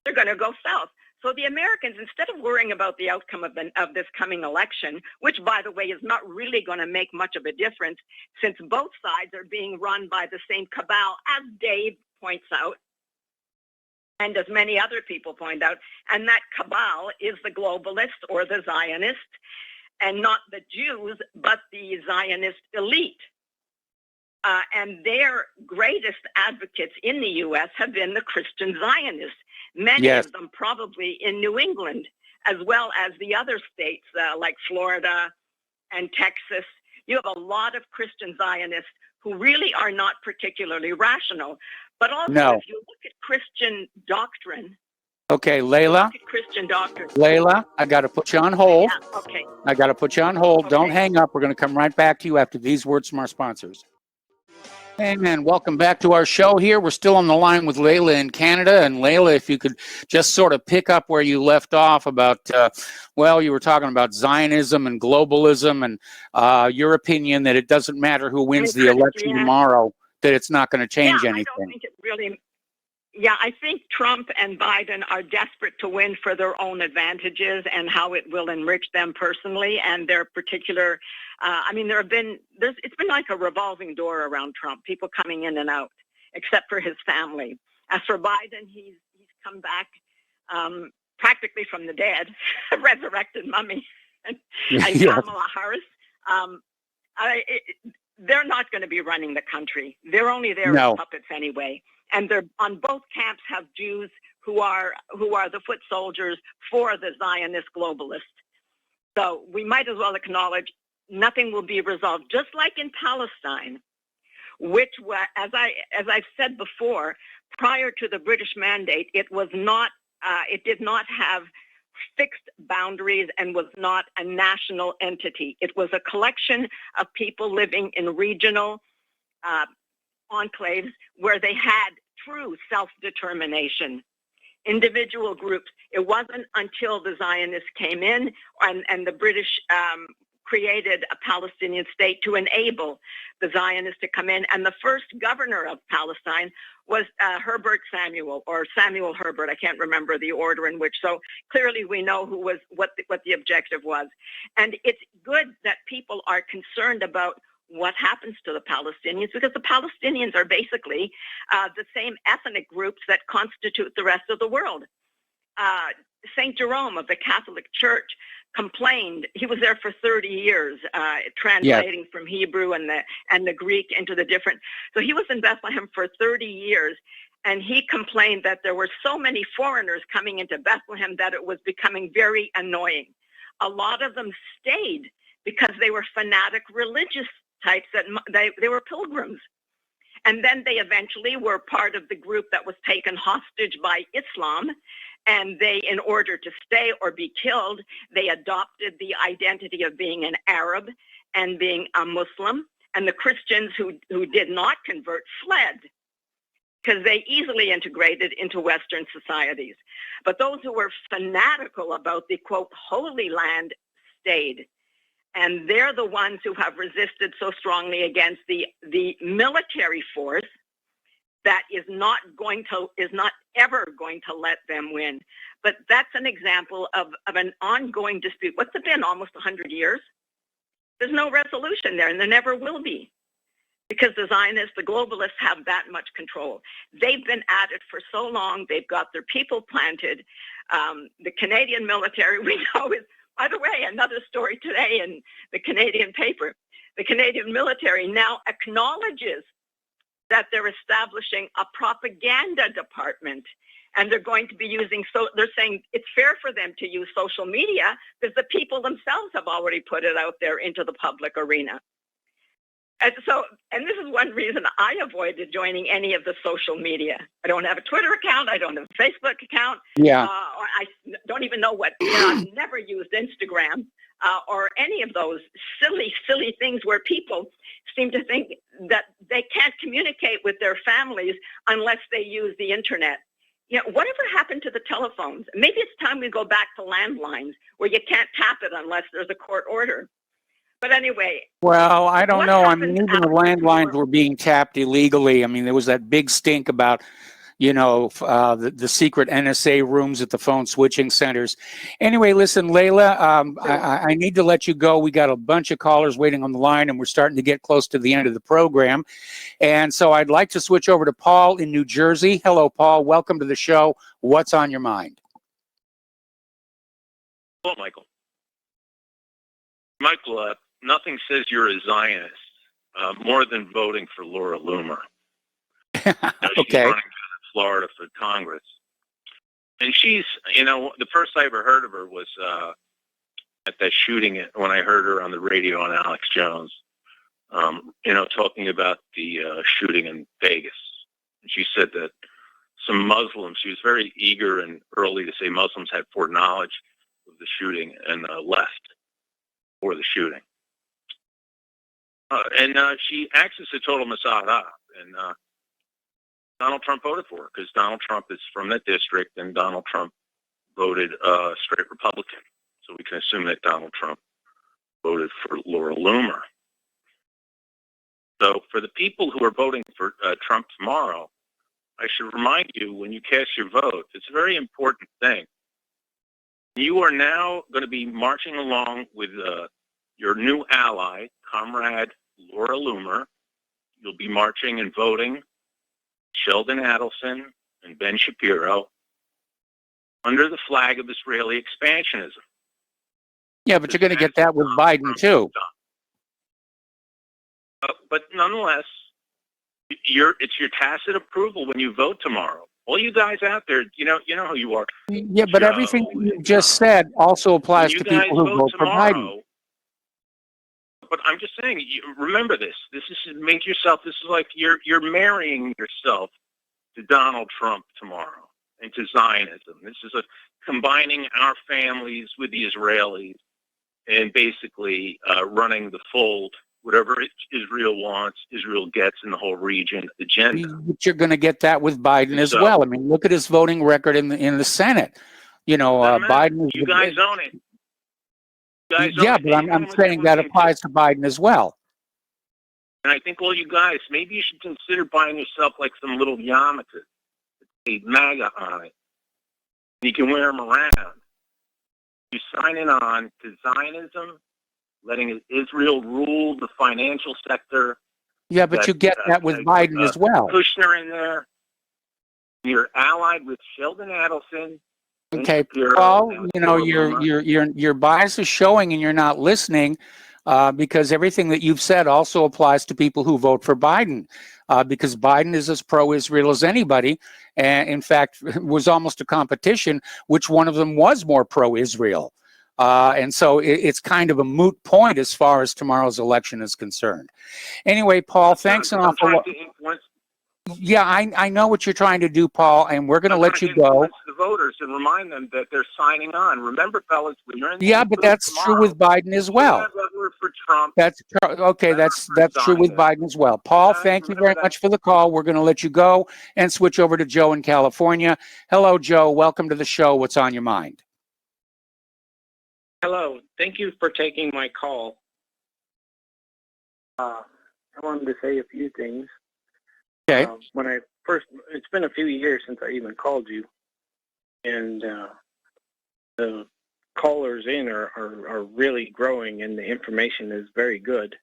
They're going to go south. So the Americans, instead of worrying about the outcome of this coming election, which, by the way, is not really going to make much of a difference since both sides are being run by the same cabal, as Dave points out, and as many other people point out, and that cabal is the globalists or the Zionists, and not the Jews, but the Zionist elite. And their greatest advocates in the U.S. have been the Christian Zionists, many of them probably in New England, as well as the other states like Florida and Texas. You have a lot of Christian Zionists who really are not particularly rational. But also, if you look at Christian doctrine. Okay, Layla. Christian doctrine. Layla, I got to put you on hold. Yeah, okay. I got to put you on hold. Don't hang up. We're going to come right back to you after these words from our sponsors. Amen. Welcome back to our show here. We're still on the line with Layla in Canada. And Layla, if you could just sort of pick up where you left off about, you were talking about Zionism and globalism and your opinion that it doesn't matter who wins the election tomorrow, that it's not going to change anything. I don't think it really... Yeah, I think Trump and Biden are desperate to win for their own advantages and how it will enrich them personally and their particular. It's been like a revolving door around Trump, people coming in and out, except for his family. As for Biden, he's come back practically from the dead, resurrected mummy, and Kamala Harris. They're not going to be running the country. They're only there as puppets anyway. And they're on both camps have Jews who are the foot soldiers for the Zionist globalists. So we might as well acknowledge nothing will be resolved, just like in Palestine, which, as I've said before, prior to the British mandate, it did not have fixed boundaries and was not a national entity. It was a collection of people living in regional enclaves where they had true self-determination, individual groups. It wasn't until the Zionists came in and the British created a Palestinian state to enable the Zionists to come in. And the first governor of Palestine was Herbert Samuel, or Samuel Herbert. I can't remember the order in which. So clearly we know what the objective was. And it's good that people are concerned about what happens to the Palestinians, because the Palestinians are basically the same ethnic groups that constitute the rest of the world. St. Jerome of the Catholic Church complained. He was there for 30 years, translating from Hebrew and the Greek into the different. So he was in Bethlehem for 30 years, and he complained that there were so many foreigners coming into Bethlehem that it was becoming very annoying. A lot of them stayed because they were fanatic religious types, that they were pilgrims. And then they eventually were part of the group that was taken hostage by Islam And they, in order to stay or be killed, they adopted the identity of being an Arab and being a Muslim. And the Christians who did not convert fled because they easily integrated into Western societies. But those who were fanatical about the, quote, Holy Land stayed. And they're the ones who have resisted so strongly against the military force that is not ever going to let them win. But that's an example of an ongoing dispute. What's it been, almost 100 years? There's no resolution there, and there never will be, because the Zionists, the globalists, have that much control. They've been at it for so long. They've got their people planted. The Canadian military, we know, is, by the way, another story today in the Canadian paper. The Canadian military now acknowledges that they're establishing a propaganda department, and they're going to be using, so they're saying it's fair for them to use social media because the people themselves have already put it out there into the public arena. And so, and this is one reason I avoided joining any of the social media. I don't have a Twitter account. I don't have a Facebook account. Yeah. Or I don't even know what, I've never used Instagram or any of those silly things where people seem to think that they can't communicate with their families unless they use the internet. You know, whatever happened to the telephones? Maybe it's time we go back to landlines where you can't tap it unless there's a court order. But anyway. Well, I don't know. I mean, even the landlines were being tapped illegally. I mean, there was that big stink about, you know, the secret NSA rooms at the phone switching centers. Anyway, listen, Layla, I need to let you go. We got a bunch of callers waiting on the line, and we're starting to get close to the end of the program. And so I'd like to switch over to Paul in New Jersey. Hello, Paul. Welcome to the show. What's on your mind? Hello, Michael. Michael, nothing says you're a Zionist more than voting for Laura Loomer. She's Okay. running to Florida for Congress. And she's, you know, the first I ever heard of her was at that shooting when I heard her on the radio on Alex Jones, you know, talking about the shooting in Vegas. And she said that some Muslims, she was very eager and early to say Muslims had foreknowledge of the shooting and left for the shooting. And she acts as a total Masada. And Donald Trump voted for her because Donald Trump is from that district, and Donald Trump voted straight Republican. So we can assume that Donald Trump voted for Laura Loomer. So for the people who are voting for Trump tomorrow, I should remind you, when you cast your vote, it's a very important thing. You are now going to be marching along with your new ally, Comrade Laura Loomer. You'll be marching and voting Sheldon Adelson and Ben Shapiro under the flag of Israeli expansionism. Yeah, but you're going to get that with Biden, too. But nonetheless, it's your tacit approval when you vote tomorrow. All you guys out there, you know who you are. Yeah, but everything you just said also applies to people who vote for Biden. But I'm just saying, remember this. This is make yourself. This is like you're marrying yourself to Donald Trump tomorrow and to Zionism. This is combining our families with the Israelis and basically running the full whatever Israel wants, Israel gets in the whole region agenda. But you're going to get that with Biden as well. I mean, look at his voting record in the Senate. You know, Biden. You guys own it. Yeah, but I'm saying that applies to Biden as well. And I think all you guys, maybe you should consider buying yourself like some little yarmulke with a MAGA on it. You can wear them around. You sign in on to Zionism, letting Israel rule the financial sector. Yeah, but you get that with Biden as well. Kushner in there. You're allied with Sheldon Adelson. Okay, Paul, you know, your bias is showing and you're not listening because everything that you've said also applies to people who vote for Biden because Biden is as pro-Israel as anybody. And in fact, it was almost a competition which one of them was more pro-Israel. And so it's kind of a moot point as far as tomorrow's election is concerned. Anyway, Paul, thanks an awful lot. Yeah, I know what you're trying to do, Paul, and we're going to let you go. The voters and remind them that they're signing on. Remember, fellas, when you're in the but that's true with Biden as well. For Trump. That's okay. That's true with Biden as well. Paul, thank you very much for the call. We're going to let you go and switch over to Joe in California. Hello, Joe. Welcome to the show. What's on your mind? Hello. Thank you for taking my call. I wanted to say a few things. Okay. It's been a few years since I even called you, and the callers in are really growing, and the information is very good.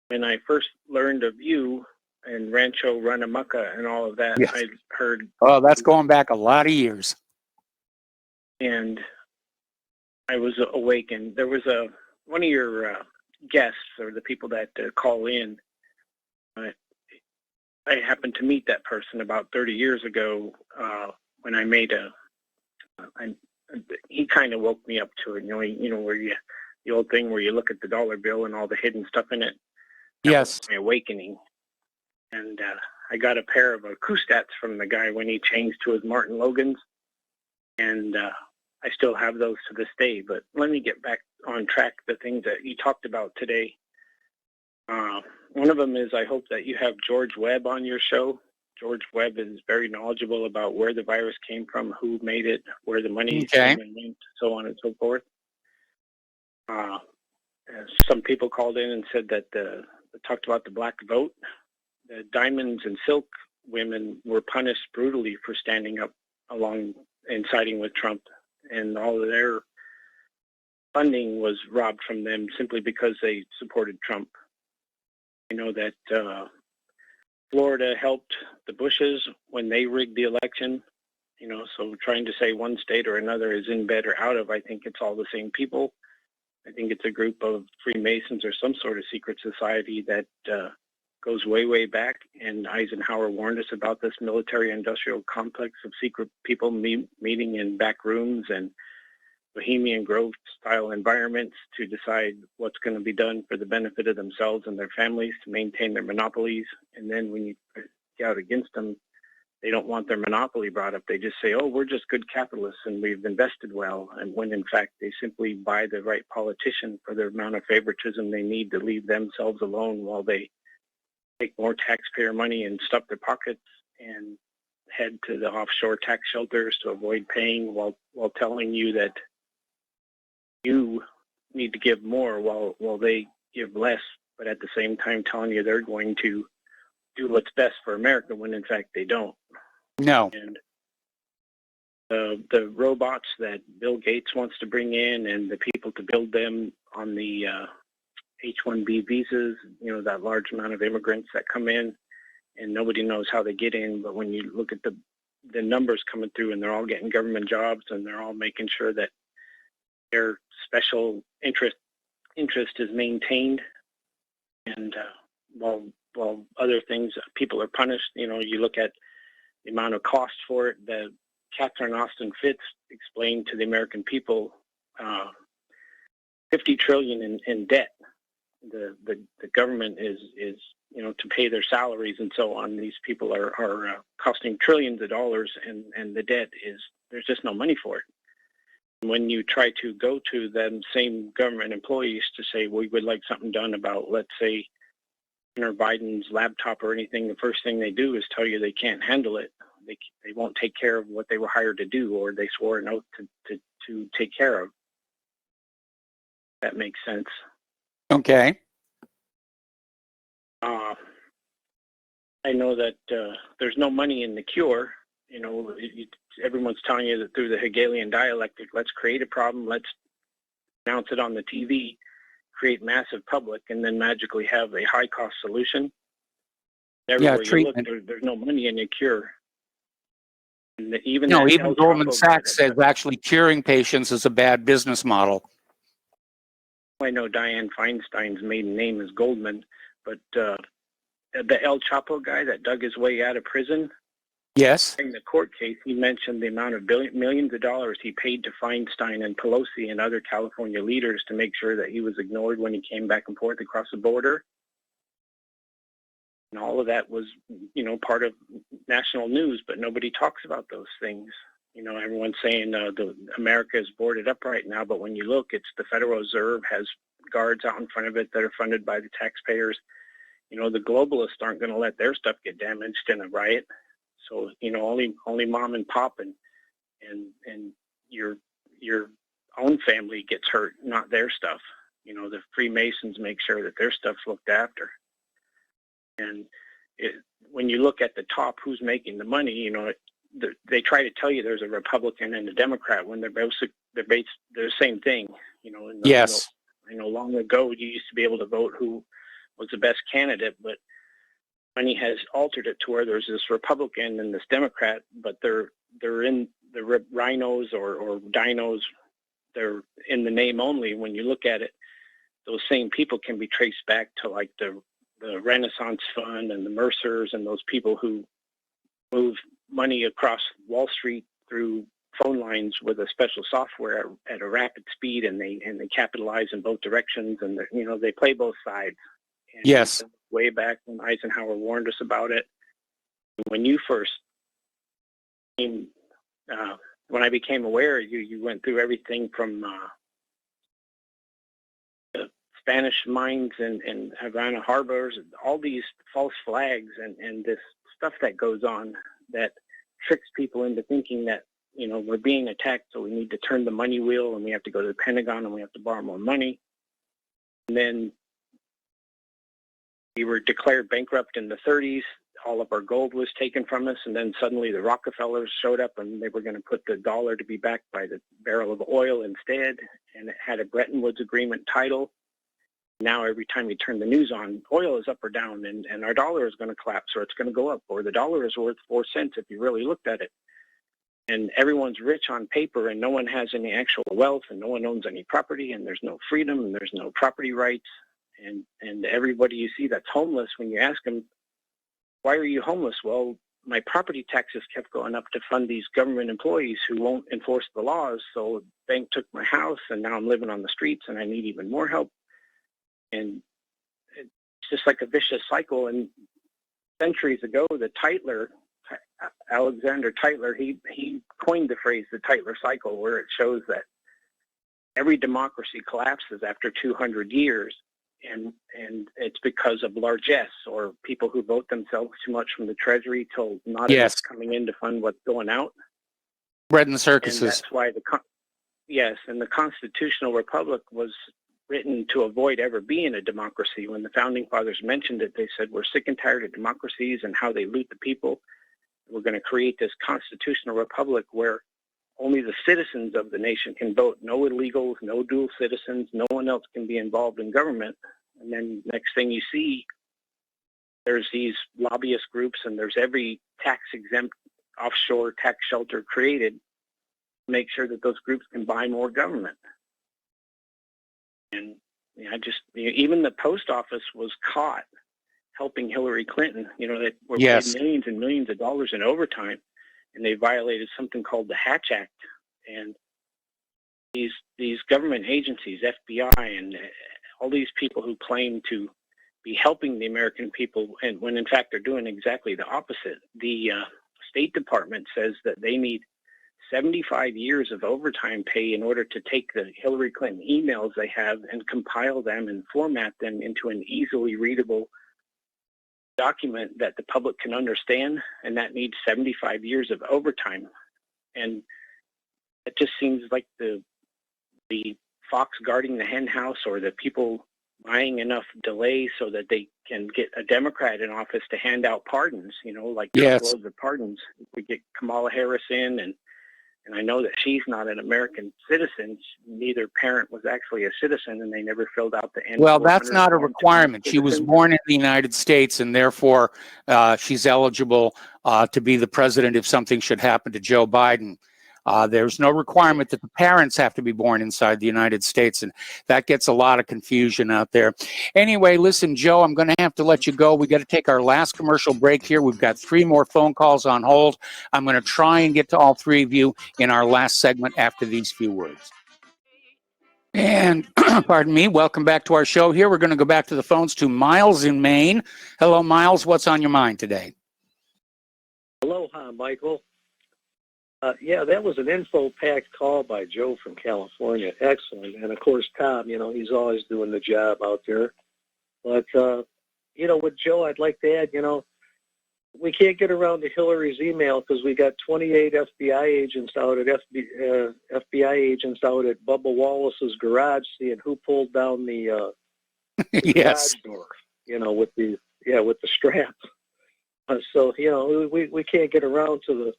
When I first learned of you and Rancho Runamaca and all of that, yes. I heard... Oh, that's going back a lot of years. And I was awakened. There was one of your guests, or the people that call in, I happened to meet that person about 30 years ago when I made he kind of woke me up to it, where the old thing where you look at the dollar bill and all the hidden stuff in it. Yes. My awakening. And I got a pair of acoustats from the guy when he changed to his Martin Logans. And I still have those to this day. But let me get back on track, the things that you talked about today. One of them is I hope that you have George Webb on your show. George Webb is very knowledgeable about where the virus came from, who made it, where the money came and went, so on and so forth. Some people called in and said that talked about the black vote. The diamonds and silk women were punished brutally for standing up along and siding with Trump, and all of their funding was robbed from them simply because they supported Trump. I know that Florida helped the Bushes when they rigged the election, so trying to say one state or another is in bed or out of, I think it's all the same people. I think it's a group of Freemasons or some sort of secret society that goes way, way back, and Eisenhower warned us about this military-industrial complex of secret people meeting in back rooms and Bohemian Grove-style environments to decide what's going to be done for the benefit of themselves and their families to maintain their monopolies. And then when you get out against them, they don't want their monopoly brought up. They just say, oh, we're just good capitalists and we've invested well. And when in fact they simply buy the right politician for the amount of favoritism they need to leave themselves alone while they take more taxpayer money and stuff their pockets and head to the offshore tax shelters to avoid paying while telling you that you need to give more while they give less, but at the same time telling you they're going to do what's best for America when in fact they don't. No. And the robots that Bill Gates wants to bring in and the people to build them on the H-1B visas, that large amount of immigrants that come in and nobody knows how they get in, but when you look at the numbers coming through and they're all getting government jobs and they're all making sure that their special interest is maintained, and while other things, people are punished. You look at the amount of cost for it. The Catherine Austin Fitts explained to the American people, $50 trillion in debt. The government is to pay their salaries and so on. These people are costing trillions of dollars, and the debt is, there's just no money for it. When you try to go to them same government employees to say, we would like something done about, let's say, Hunter Biden's laptop or anything, the first thing they do is tell you they can't handle it. They won't take care of what they were hired to do, or they swore an oath to take care of. That makes sense. Okay. I know that there's no money in the cure. Everyone's telling you that through the Hegelian dialectic, let's create a problem, let's announce it on the TV, create massive public, and then magically have a high-cost solution. Everywhere you look, there's no money in the cure. And even Goldman Sachs says actually curing patients is a bad business model. I know Dianne Feinstein's maiden name is Goldman, but the El Chapo guy that dug his way out of prison, yes, in the court case, he mentioned the amount of millions of dollars he paid to Feinstein and Pelosi and other California leaders to make sure that he was ignored when he came back and forth across the border. And all of that was, part of national news, but nobody talks about those things. Everyone's saying America is boarded up right now, but when you look, it's the Federal Reserve has guards out in front of it that are funded by the taxpayers. The globalists aren't going to let their stuff get damaged in a riot. So, only mom and pop and your own family gets hurt, not their stuff. The Freemasons make sure that their stuff's looked after. And when you look at the top, who's making the money, they try to tell you there's a Republican and a Democrat when they're the same thing. Yes. I know long ago you used to be able to vote who was the best candidate, but money has altered it to where there's this Republican and this Democrat, but they're in the rhinos or dinos. They're in the name only. When you look at it, those same people can be traced back to like the Renaissance Fund and the Mercers and those people who move money across Wall Street through phone lines with a special software at a rapid speed, and they capitalize in both directions, and they play both sides. And yes. Way back when Eisenhower warned us about it, when you first came, when I became aware, you went through everything from the Spanish mines and Havana harbors, all these false flags and this stuff that goes on that tricks people into thinking that, we're being attacked, so we need to turn the money wheel and we have to go to the Pentagon and we have to borrow more money. And then we were declared bankrupt in the 30s. All of our gold was taken from us, and then suddenly the Rockefellers showed up and they were going to put the dollar to be backed by the barrel of oil instead, and it had a Bretton Woods Agreement title. Now every time you turn the news on, oil is up or down, and our dollar is going to collapse, or it's going to go up, or the dollar is worth 4 cents if you really looked at it. And everyone's rich on paper, and no one has any actual wealth, and no one owns any property, and there's no freedom, and there's no property rights. And everybody you see that's homeless, when you ask them, why are you homeless? Well, my property taxes kept going up to fund these government employees who won't enforce the laws. So the bank took my house, and now I'm living on the streets, and I need even more help. And it's just like a vicious cycle. And centuries ago, the Tytler, Alexander Tytler, he coined the phrase the Tytler cycle, where it shows that every democracy collapses after 200 years. And it's because of largesse, or people who vote themselves too much from the Treasury till not enough coming in to fund what's going out. Bread and circuses. And that's why and the Constitutional Republic was written to avoid ever being a democracy. When the Founding Fathers mentioned it, they said, we're sick and tired of democracies and how they loot the people. We're going to create this Constitutional Republic where only the citizens of the nation can vote. No illegals, no dual citizens, no one else can be involved in government. And then next thing you see, there's these lobbyist groups, and there's every tax-exempt offshore tax shelter created to make sure that those groups can buy more government. And even the post office was caught helping Hillary Clinton. They were paid millions and millions of dollars in overtime, and they violated something called the Hatch Act. And these government agencies, FBI, and all these people who claim to be helping the American people, and when in fact they're doing exactly the opposite. The State Department says that they need 75 years of overtime pay in order to take the Hillary Clinton emails they have and compile them and format them into an easily readable document that the public can understand, and that needs 75 years of overtime. And it just seems like the fox guarding the hen house, or the people buying enough delay so that they can get a Democrat in office to hand out pardons, like truckloads of pardons. We get Kamala Harris in, and I know that she's not an American citizen. Neither parent was actually a citizen, and they never filled out the N400. Well, that's not a requirement. She was born in the United States, and therefore she's eligible to be the president if something should happen to Joe Biden. There's no requirement that the parents have to be born inside the United States, and that gets a lot of confusion out there. Anyway, listen, Joe, I'm going to have to let you go. We got to take our last commercial break here. We've got 3 more phone calls on hold. I'm going to try and get to all 3 of you in our last segment after these few words. And, pardon me, welcome back to our show here. We're going to go back to the phones to Miles in Maine. Hello, Miles. What's on your mind today? Aloha, Michael. Yeah, that was an info-packed call by Joe from California. Excellent. And, of course, Tom, he's always doing the job out there. But, with Joe, I'd like to add, we can't get around to Hillary's email because we got 28 FBI agents out at Bubba Wallace's garage seeing who pulled down the yes. garage door, with the strap. So, we can't get around to the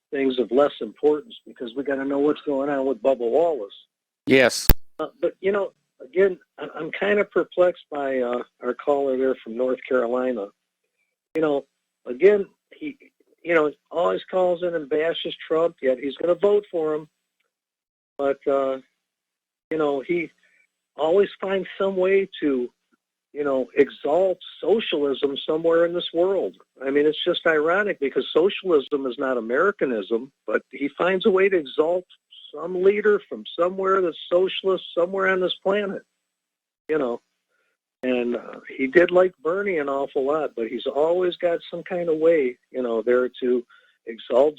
things of less importance because we got to know what's going on with Bubba Wallace. Yes. But, again, I'm kind of perplexed by our caller there from North Carolina. Again, he, always calls in and bashes Trump, yet he's going to vote for him. But, he always finds some way to, exalt socialism somewhere in this world. I mean, it's just ironic because socialism is not Americanism, but he finds a way to exalt some leader from somewhere that's socialist somewhere on this planet, And he did like Bernie an awful lot, but he's always got some kind of way, there to exalt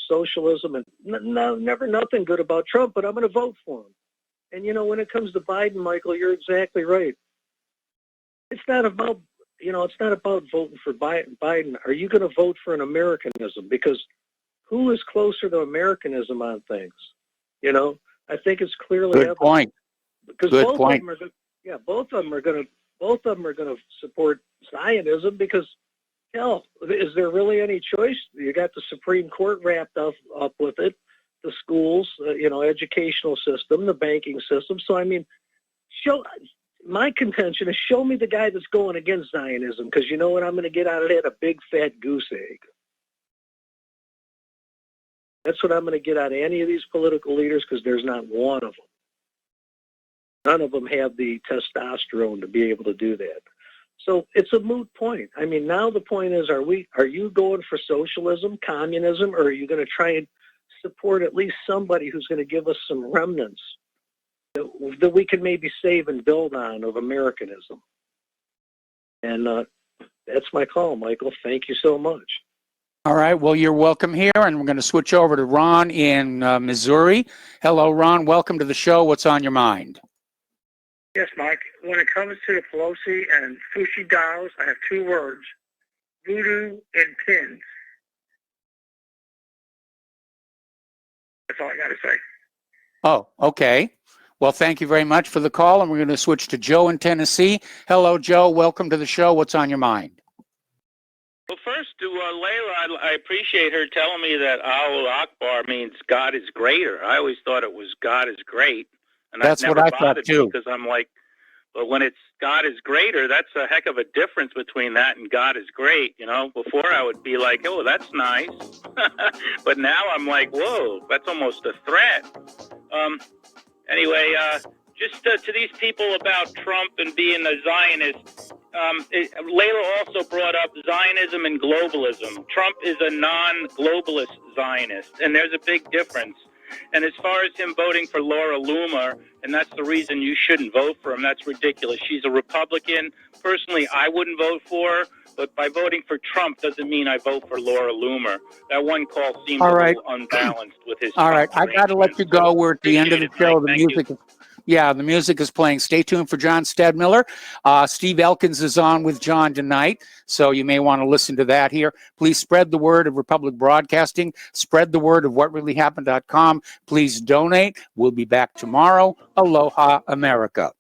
socialism. And never nothing good about Trump, but I'm going to vote for him. And, when it comes to Biden, Michael, you're exactly right. It's not about, voting for Biden. Are you going to vote for an Americanism? Because who is closer to Americanism on things? I think it's clearly good point. Because good both point. of them are, both of them are going to support Zionism because, hell, is there really any choice? You got the Supreme Court wrapped up with it, the schools, educational system, the banking system. So, I mean, my contention is show me the guy that's going against Zionism because you know what I'm going to get out of that? A big fat goose egg. That's what I'm going to get out of any of these political leaders because there's not one of them. None of them have the testosterone to be able to do that. So it's a moot point. I mean, now the point is, are you going for socialism, communism, or are you going to try and support at least somebody who's going to give us some remnants that we can maybe save and build on of Americanism? And that's my call, Michael. Thank you so much. All right. Well, you're welcome here, and we're going to switch over to Ron in Missouri. Hello, Ron. Welcome to the show. What's on your mind? Yes, Mike. When it comes to the Pelosi and Fushi dolls, I have two words: voodoo and pins. That's all I got to say. Oh, okay. Well, thank you very much for the call, and we're going to switch to Joe in Tennessee. Hello, Joe. Welcome to the show. What's on your mind? Well, first, to Layla, I appreciate her telling me that Allahu Akbar means God is greater. I always thought it was God is great. And That's never what I thought, too. Because I'm like, but when it's God is greater, that's a heck of a difference between that and God is great. Before I would be like, oh, that's nice. But now I'm like, whoa, that's almost a threat. Anyway, just to these people about Trump and being a Zionist, Layla also brought up Zionism and globalism. Trump is a non-globalist Zionist, and there's a big difference. And as far as him voting for Laura Loomer, and that's the reason you shouldn't vote for him, that's ridiculous. She's a Republican. Personally, I wouldn't vote for her, but by voting for Trump doesn't mean I vote for Laura Loomer. That one call seems a little unbalanced with his All right, I got to let you go. We're at the end of the show. The music is playing. Stay tuned for John Stadmiller. Steve Elkins is on with John tonight, so you may want to listen to that here. Please spread the word of Republic Broadcasting. Spread the word of whatreallyhappened.com. Please donate. We'll be back tomorrow. Aloha, America.